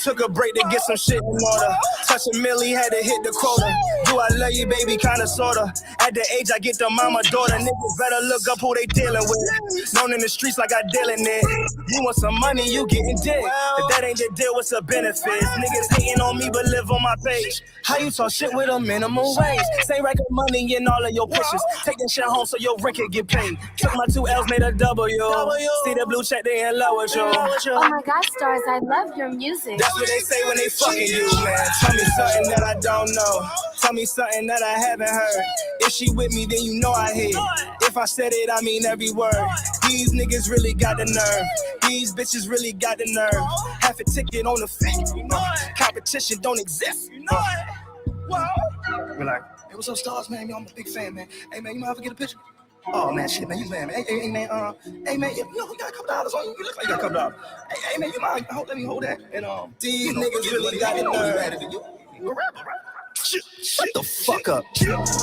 Took a break to get some shit in order. Touch a milli, had to hit the quota. Do I love you, baby? Kinda, sorta. At the age I get the mama, daughter. Niggas better look up who they dealing with. Known in the streets like I deal in it. You want some money, you getting dick. If that ain't the deal, what's the benefit? Niggas hating on me, but live on my page. How you talk shit with a minimum wage? Say record money in all of your pictures. Take that shit home so your rent can get paid. Took my 2 L's, made a W. See the blue check, they in love with you. Oh my God, Stars, I love your music. That's what they say when they fucking you, man. Tell me something that I don't know. Tell me something that I haven't heard. If she with me, then you know I hit. If I said it, I mean every word. These niggas really got the nerve. These bitches really got the nerve. Half a ticket on the fake. Competition don't exist. We're like, hey, what's up, Stars, man? Yo, I'm a big fan, man. Hey, man, you might ever get a picture? Oh, man, shit, man, you man. Hey, man, you know, you got a couple dollars on you. You look like you got a couple dollars. Hey, man, you mind? Let me hold that. And, these niggas really got the nerve. You a rapper, right? Shut the fuck up.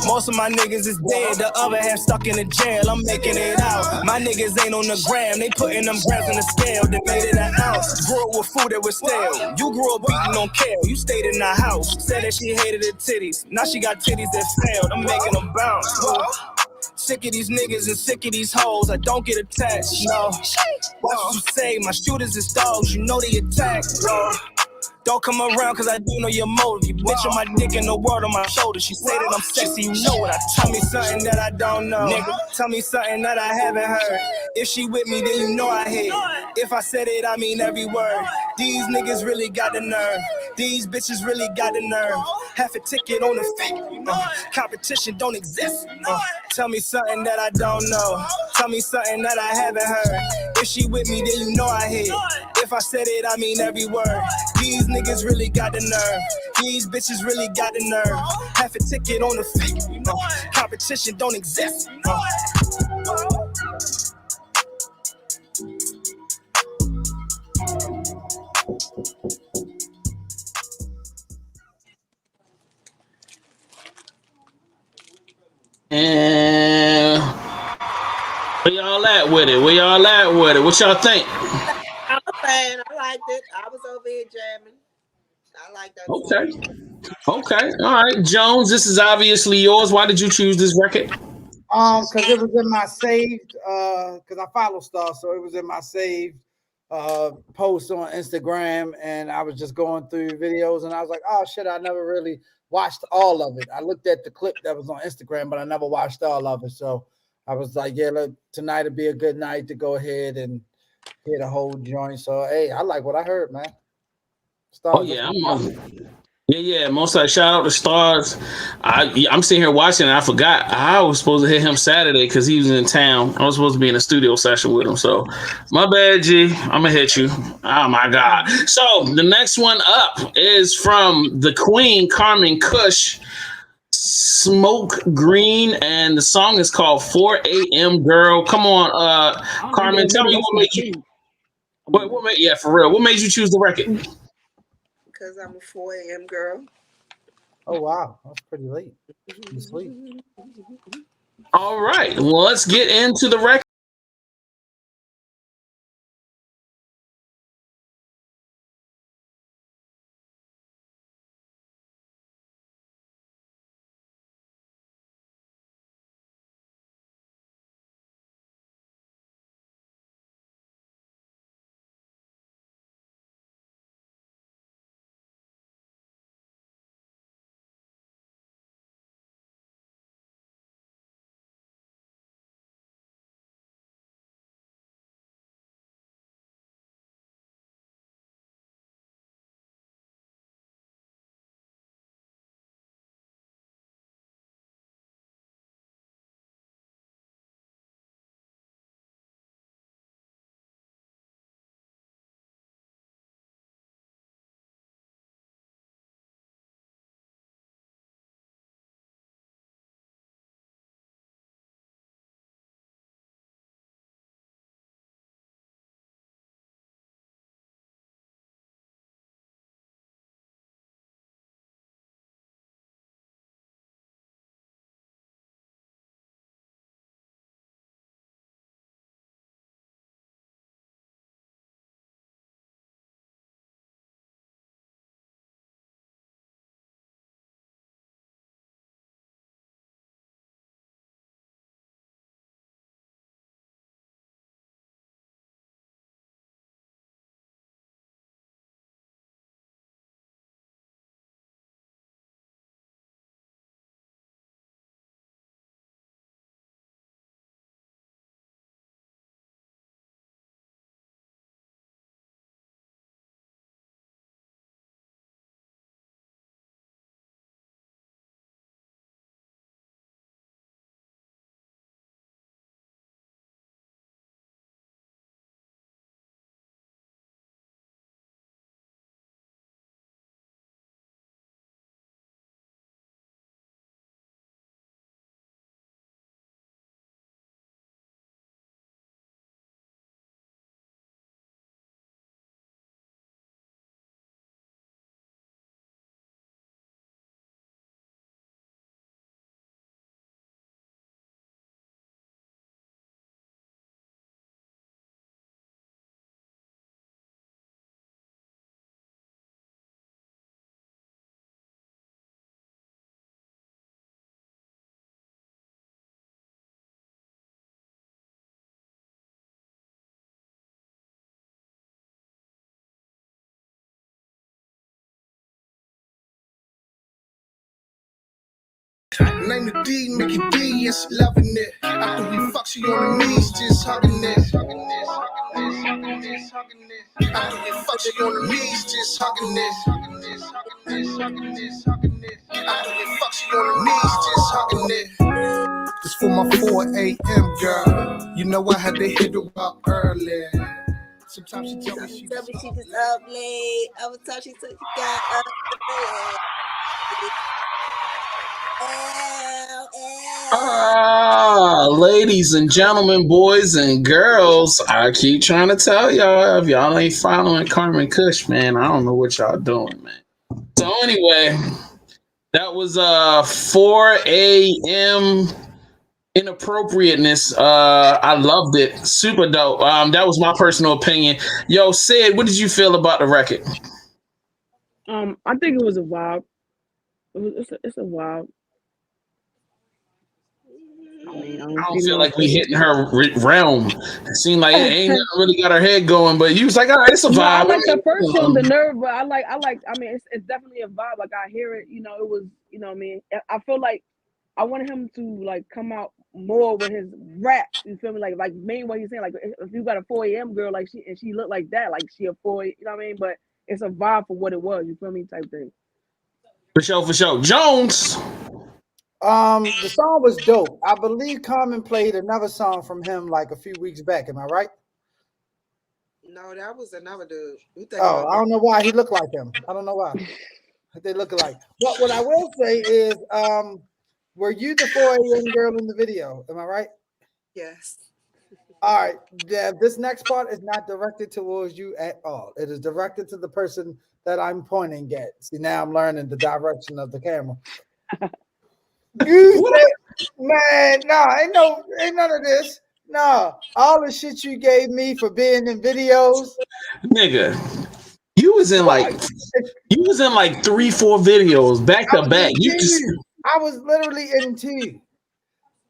Most of my niggas is dead, the other half stuck in the jail. I'm making it out. My niggas ain't on the gram, they putting them grams in the scale. They made it an ounce. Grew up with food that was stale. You grew up eating on kale. You stayed in the house. Said that she hated her titties. Now she got titties that failed. I'm making them bounce. Sick of these niggas and sick of these hoes. I don't get attached, no. Watch what you say, my shooters is dogs, you know they attack, bro. Don't come around cause I do know your motive. You bitch on my dick and the word on my shoulder. She say that I'm sexy, you know what I tell me something that I don't know. Nigga, tell me something that I haven't heard. If she with me, then you know I hit. If I said it, I mean every word. These niggas really got the nerve. These bitches really got the nerve. Half a ticket on the fake. Competition don't exist. Tell me something that I don't know. Tell me something that I haven't heard. If she with me, then you know I hit. If I said it, I mean every word. These niggas really got the nerve. These bitches really got the nerve. Half a ticket on the fake. Competition don't exist. And where y'all at with it? Where y'all at with it? What y'all think? I'm a fan. I liked it. I was over here jamming. I like that Okay. song. Okay. All right. Jones, this is obviously yours. Why did you choose this record? Because it was in my saved, because I follow stuff, so it was in my saved post on Instagram, and I was just going through videos, and I was like, oh shit, I never really watched all of it. I looked at the clip that was on Instagram, but I never watched all of it. So I was like, yeah, look, tonight would be a good night to go ahead and hit a whole joint. So hey, I like what I heard, man. Oh Stars, yeah, yeah. Most like shout out to Stars. I'm sitting here watching, and I forgot I was supposed to hit him Saturday because he was in town. I was supposed to be in a studio session with him. So my bad, G. I'm gonna hit you. Oh my God. So the next one up is from the Queen Carmen Cush, Smoke Green, and the song is called 4 a.m. Girl. Come on, Carmen, tell me what made you. What made, yeah, for real. What made you choose the record? Because I'm a 4 a.m. girl. Oh wow, that's pretty late. You sleep. All right. Well, let's get into the record. Name the D, Mickey D, and she loving it. After we fuck, she on her knees, just hugging it. After we fuck, she on her knees, just hugging it. After we fuck, she on her knees, just hugging it. It's for my 4 a.m. girl. You know I had to hit her up early. Sometimes she tell me she just up late. Other time she said she got up late. Ladies and gentlemen, boys and girls, I keep trying to tell y'all, if y'all ain't following Carmen Kush, man, I don't know what y'all doing, man. So anyway, that was 4 a.m. inappropriateness. I loved it. Super dope. That was my personal opinion. Yo, Sid, what did you feel about the record? I think it was a vibe. It's a vibe. I mean, I don't feel like we hitting her realm. It seemed like it ain't nothing really got her head going, but you was like, all right, it's a vibe. No, I like the first song, The Nerve, but I mean, it's definitely a vibe. Like, I hear it, it was, what I mean? I feel like I wanted him to, like, come out more with his rap, you feel me? Like main what he's saying, like, if you got a 4 a.m. girl, like, she looked like that, like, she a 4, you know what I mean? But it's a vibe for what it was, you feel me? Type thing. For sure. Jones. The song was dope. I believe Carmen played another song from him like a few weeks back. Am I right? No, that was another dude. I don't know why he looked like him. I don't know why they look alike. But what I will say is, were you the 4 a.m. girl in the video? Am I right? Yes. All right. This next part is not directed towards you at all. It is directed to the person that I'm pointing at. See, now I'm learning the direction of the camera. You said, man, ain't none of this. No, all the shit you gave me for being in videos. Nigga, you was in like 3-4 videos back to back. I was literally in 2.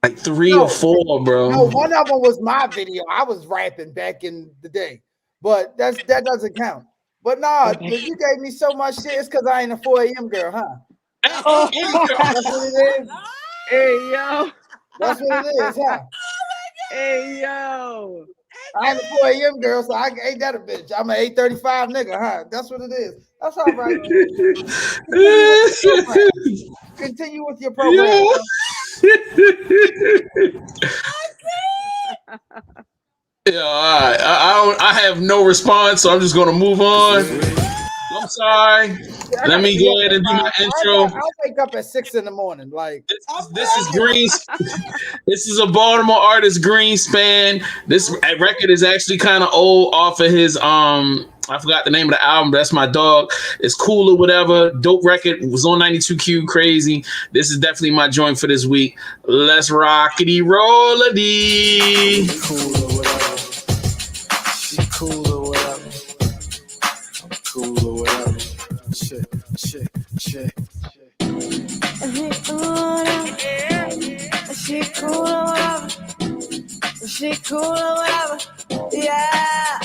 Like 3 or 4, bro. No, one of them was my video. I was rapping back in the day. But that doesn't count. But you gave me so much shit, it's because I ain't a 4 a.m. girl, huh? That's what it is. Hey, yo. That's what it is, huh? Hey, yo. I ain't a 4 a.m. girl, so I ain't that a bitch. I'm an 8:35 nigga, huh? That's what it is. That's all right. Continue with your program. Yeah, all right. I have no response, so I'm just gonna move on. I'm sorry. Let me go ahead and do my intro. I'll wake up at 6 in the morning. Like this is Green. This is a Baltimore artist, Greenspan. This record is actually kind of old, off of his I forgot the name of the album. But that's my dog. It's cool or whatever. Dope record. It was on 92Q. Crazy. This is definitely my joint for this week. Let's rockity rollity. cool or whatever. She cool or whatever. I'm cool or whatever. Shit. She cool or whatever. She cool or whatever. Yeah.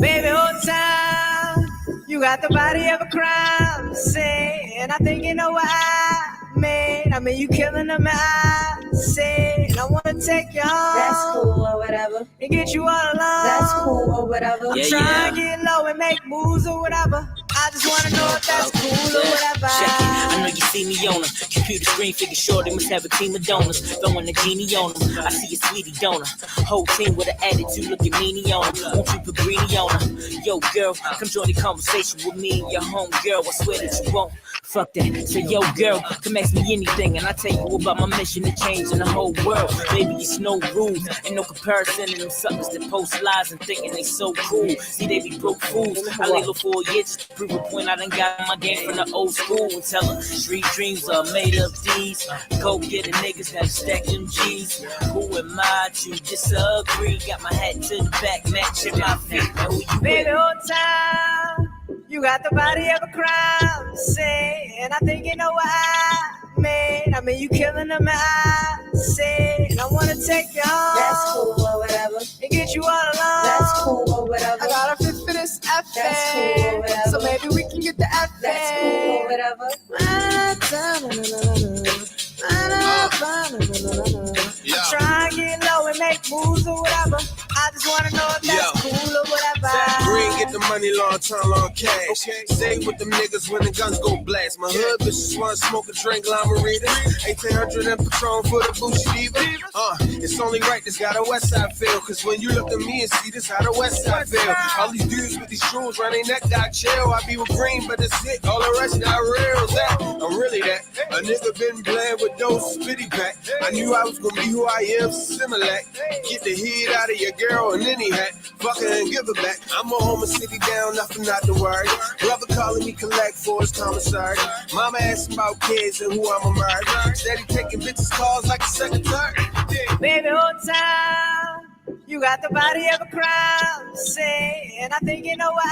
Baby, hold time. You got the body of a crime. Say, and I think you know what I mean. I mean, you killing them. I say, and I wanna take you home. That's cool or whatever. And get you all alone. That's cool or whatever. I'm trying to get low and make moves or whatever. I just wanna know if that's cool or whatever. Check it. I know you see me on them. Computer screen figure sure they must have a team of donors. Throwing a genie on them. I see a sweetie donor. Whole team with an attitude looking meanie on them. Won't you put greenie on them? Yo, girl, come join the conversation with me and your home girl. I swear that you won't. Fuck that. Say, yo, girl, come ask me anything. And I tell you about my mission to change in the whole world. Baby, it's no rules. Ain't no comparison to them suckers that post lies and thinking they so cool. See, they be broke fools. I lay low for a year just to prove a point. I done got my game from the old school. And tell them street dreams are made of these. Go get the niggas that stack them G's. Who am I to disagree? Got my hat to the back, matching my feet. Who you baby, hold time. You got the body of a crime, say, and I think you know what I mean. I mean, you killing them, I say, and I wanna take you home. That's cool or whatever. And get you all alone. That's cool or whatever. I got a fit for this F. That's cool or whatever. So maybe we can get the F. That's cool or whatever. wanna know if that's cool or whatever. Green, get the money, long time, long cash. Stay with them niggas when the guns go blast. My hood bitches wanna smoke a drink, lima reader. 1800 and Patron for the Gucci diva. It's only right, this got a west side feel. Cause when you look at me and see this, how the west side feel. All these dudes with these shoes round their neck got chill. I be with green, but it's it. All the rest not real. That I'm really that. A nigga been Blad with those spitty pack. I knew I was gonna be who I am, Similac. Get the heat out of your girl in any hat. Fuck her and give her back. I'm a home and city down, nothing not to worry. Brother calling me collect for his commissary. Mama asking about kids and who I'ma marry. Steady taking bitches calls like a secretary. Baby, hold time. You got the body of a crowd. Say, and I think you know what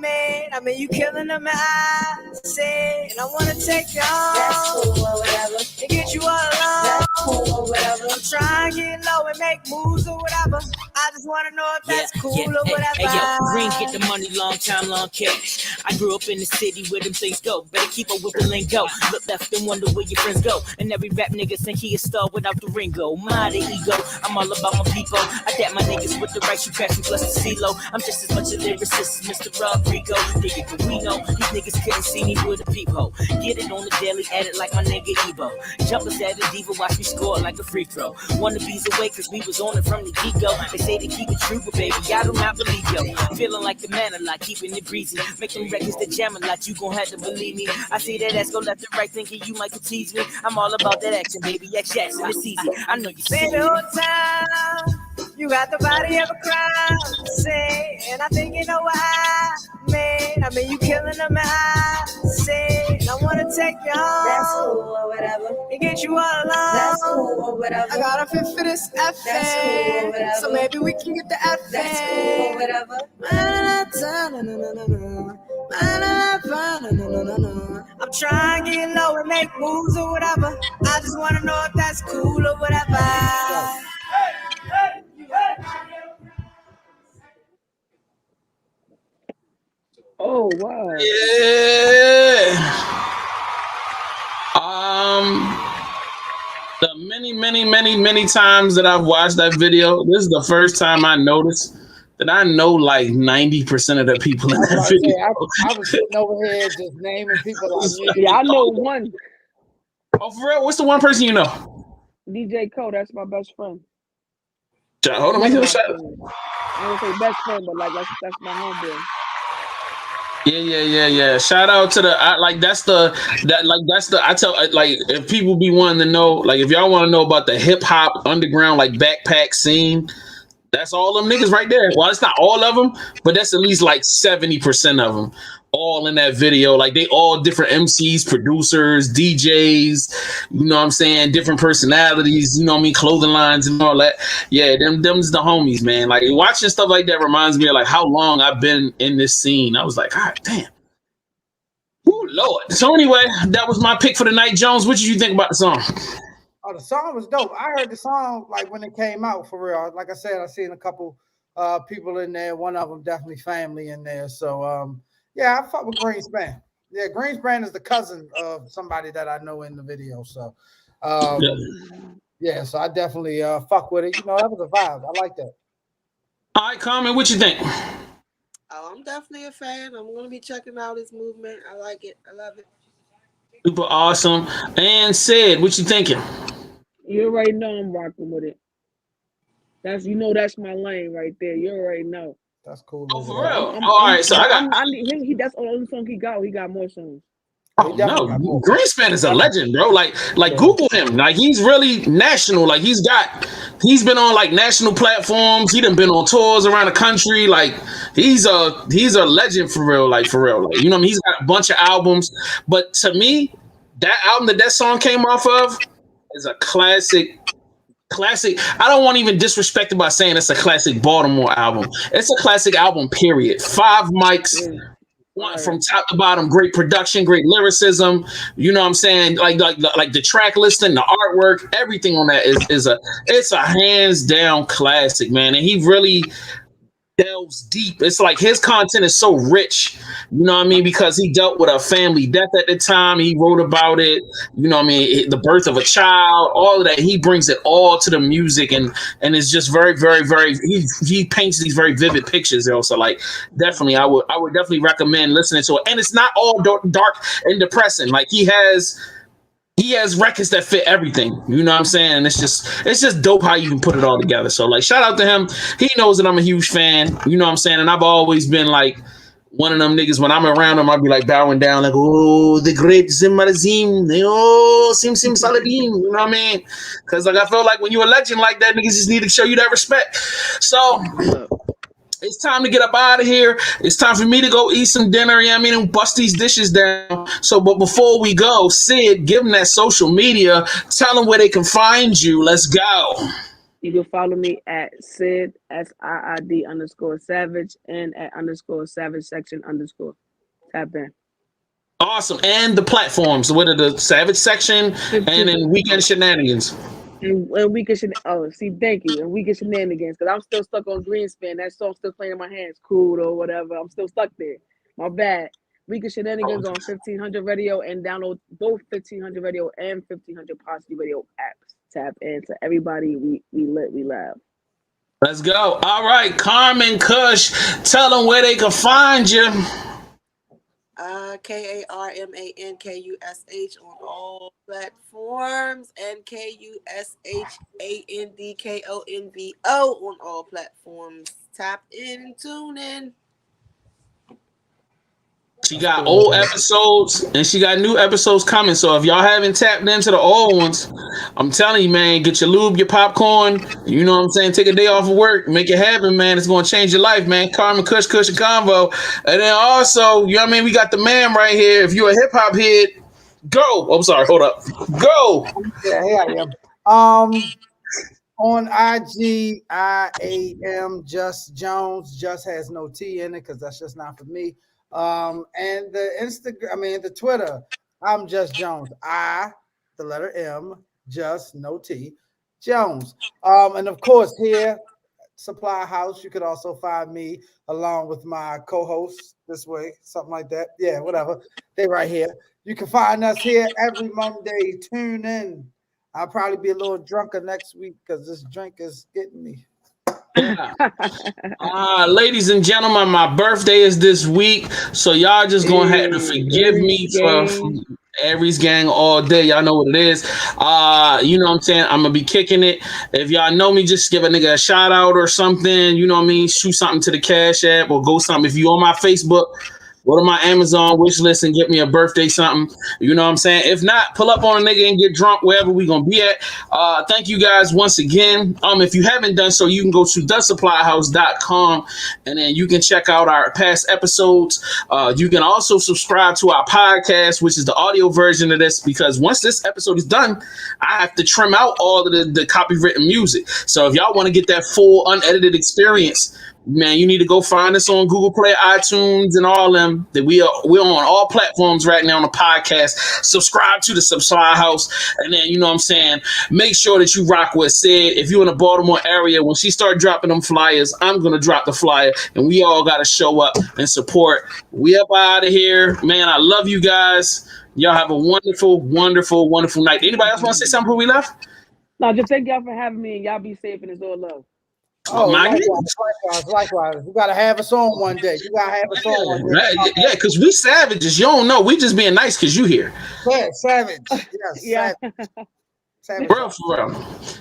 I mean, you killing them, I say, and I wanna take you on. That's cool or whatever. And get you all alone. That's cool or whatever. I'm trying to get low and make moves or whatever. I just wanna know if that's cool or whatever. Hey, yo, Green, get the money, long time, long cash. I grew up in the city where them things go. Better keep up with the lingo. Look left and wonder where your friends go. And every rap nigga think he a star without the Ringo. My the ego, I'm all about my people. I dap my niggas with the right, you crash me plus the CeeLo. I'm just as much a lyricist as Mr. Rodrigo. Nigga, but we know these niggas couldn't see me with a peephole. Get it on the daily, add it like my nigga Ebo. Jumpers at a diva, watch me score like a free throw. Wannabes away, cause we was on it from the get-go. They say they keep it true, but baby, I do not believe yo. Feeling like the man a lot, keeping it breezy. Make them records that jam a lot, you gon' have to believe me. I see that ass go left and right, thinking you might could tease me. I'm all about that action, baby, X Jackson, it's easy. I know you see baby, hold time. You got the body of a crowd, say, and I think you know what I mean, you killing them, I say, and I wanna take you on. That's cool or whatever. And get you all alone. That's cool or whatever. I got a fit for this F. That's cool or whatever. So maybe we can get the F. That's cool or whatever. I'm trying to get low and make moves or whatever. I just wanna know if that's cool or whatever. Oh wow! Yeah. The many times that I've watched that video, this is the first time I noticed that I know like 90% of the people in that video. I was sitting over here just naming people. Yeah, I know one. Oh, for real? What's the one person you know? DJ Cole. That's my best friend. Hold on, let me do a shout. I don't say best friend, but like that's my homeboy. Yeah. Shout out to the I tell like if people be wanting to know, like if y'all want to know about the hip hop underground like backpack scene, that's all them niggas right there. Well, it's not all of them, but that's at least like 70% of them. All in that video, like they all different MCs, producers, DJs, you know what I'm saying, different personalities, you know what I mean, clothing lines and all that. Yeah, them's the homies, man. Like watching stuff like that reminds me of like how long I've been in this scene. I was like, God damn. Ooh, Lord. So anyway, that was my pick for the night. Jones, what did you think about the song? Oh, the song was dope. I heard the song like when it came out for real. Like I said, I seen a couple people in there. One of them definitely family in there. So yeah, I fuck with Greenspan. Yeah, Greenspan is the cousin of somebody that I know in the video. So, yeah, so I definitely fuck with it. You know, that was a vibe. I like that. All right, Carmen, what you think? Oh, I'm definitely a fan. I'm going to be checking out his movement. I like it. I love it. Super awesome. And Sid, what you thinking? You already know I'm rocking with it. That's my lane right there. You already know. That's cool. Oh, for real? All right, so I need that's the only song he got. He got more songs. Oh no, Greenspan is a legend, bro. Like Google him. Like he's really national. Like he's been on like national platforms. He done been on tours around the country. Like he's a legend for real. Like for real. Like, you know what I mean? He's got a bunch of albums. But to me, that album that song came off of is a classic. I don't want to even disrespect it by saying it's a classic Baltimore album. It's a classic album, period. 5 mics, from top to bottom, great production, great lyricism. You know what I'm saying? Like the track listing, the artwork, everything on that is a hands down classic, man. And he really delves deep. It's like his content is so rich, you know what I mean? Because he dealt with a family death at the time. He wrote about it, you know what I mean? The birth of a child, all of that. He brings it all to the music, and it's just very, very, very. He paints these very vivid pictures. Also, like definitely, I would definitely recommend listening to it. And it's not all dark and depressing. Like he has records that fit everything. You know what I'm saying? It's just dope how you can put it all together. So like shout out to him. He knows that I'm a huge fan. You know what I'm saying? And I've always been like one of them niggas when I'm around him, I'll be like bowing down, like, oh, the great Zimarazim, oh, Sim Saladin, you know what I mean? Because like I feel like when you're a legend like that, niggas just need to show you that respect. So it's time to get up out of here. It's time for me to go eat some dinner, you know what I mean, and bust these dishes down. So, but before we go, Sid, give them that social media. Tell them where they can find you. Let's go. You can follow me at Sid, SIID_Savage, and at _Savage section _. Tap in. Awesome. And the platforms. What are the Savage section and then Weekend Shenanigans? And Weekend thank you. And Weekend Shenanigans, because I'm still stuck on Greenspan. That song's still playing in my hands, cool or whatever. I'm still stuck there. My bad. Weekend Shenanigans on 1500 Radio, and download both 1500 Radio and 1500 Posse Radio apps. Tap in. To everybody, we lit, we laugh. Let's go. All right, Carmen Kush, tell them where they can find you. KARMANKUSH on all platforms, and KUSHANDKONVO on all platforms. Tap in, tune in. She got old episodes and she got new episodes coming. So if y'all haven't tapped into the old ones, I'm telling you, man, get your lube, your popcorn. You know what I'm saying? Take a day off of work, make it happen, man. It's going to change your life, man. Carmen Kush and Convo. And then also, you know what I mean? We got the man right here. If you're a hip hop head, go. Oh, I'm sorry. Hold up. Go. Yeah, here I am. On IG, I am Just Jones. Just has no T in it because that's just not for me. And the Instagram, the Twitter, I'm Just Jones. The letter M, just no T, Jones. And of course here, Supplyhouse, you could also find me along with my co-hosts this way, something like that. Yeah, whatever. They right here. You can find us here every Monday. Tune in. I'll probably be a little drunker next week because this drink is getting me. Ladies and gentlemen, my birthday is this week, so y'all just gonna have to forgive me for Aries gang all day. Y'all know what it is. You know what I'm saying? I'm gonna be kicking it. If y'all know me, just give a nigga a shout out or something. You know what I mean? Shoot something to the Cash App or go something. If you on my Facebook, go to my Amazon wish list and get me a birthday something. You know what I'm saying? If not, pull up on a nigga and get drunk wherever we gonna be at. Thank you guys once again. If you haven't done so, you can go to thesupplyhouse.com and then you can check out our past episodes. You can also subscribe to our podcast, which is the audio version of this, because once this episode is done, I have to trim out all of the copywritten music. So if y'all want to get that full unedited experience, man, you need to go find us on Google Play, iTunes, and all them. That we're on all platforms right now on the podcast. Subscribe to the Supplyhouse, and then you know what I'm saying. Make sure that you rock with Sid. If you're in the Baltimore area, when she start dropping them flyers, I'm gonna drop the flyer, and we all gotta show up and support. We up out of here, man. I love you guys. Y'all have a wonderful, wonderful, wonderful night. Anybody else want to say something before we left? No, just thank y'all for having me, and y'all be safe and it's all love. Oh, likewise. You gotta have us on one day. Yeah, because we savages. You don't know. We just being nice because you here. Yeah, savage. Yes, yeah. Savage. For real.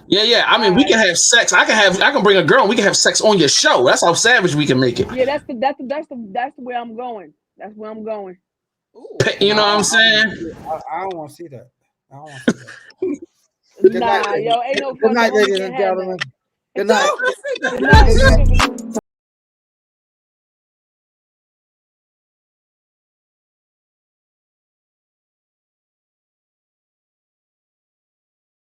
Yeah. I mean, we can have sex. I can bring a girl and we can have sex on your show. That's how savage we can make it. Yeah, that's the way I'm going. That's where I'm going. Ooh. You know what I'm saying? I don't want to see that. Nah, yo, ain't no good night, ladies and gentlemen. Good night. Good night.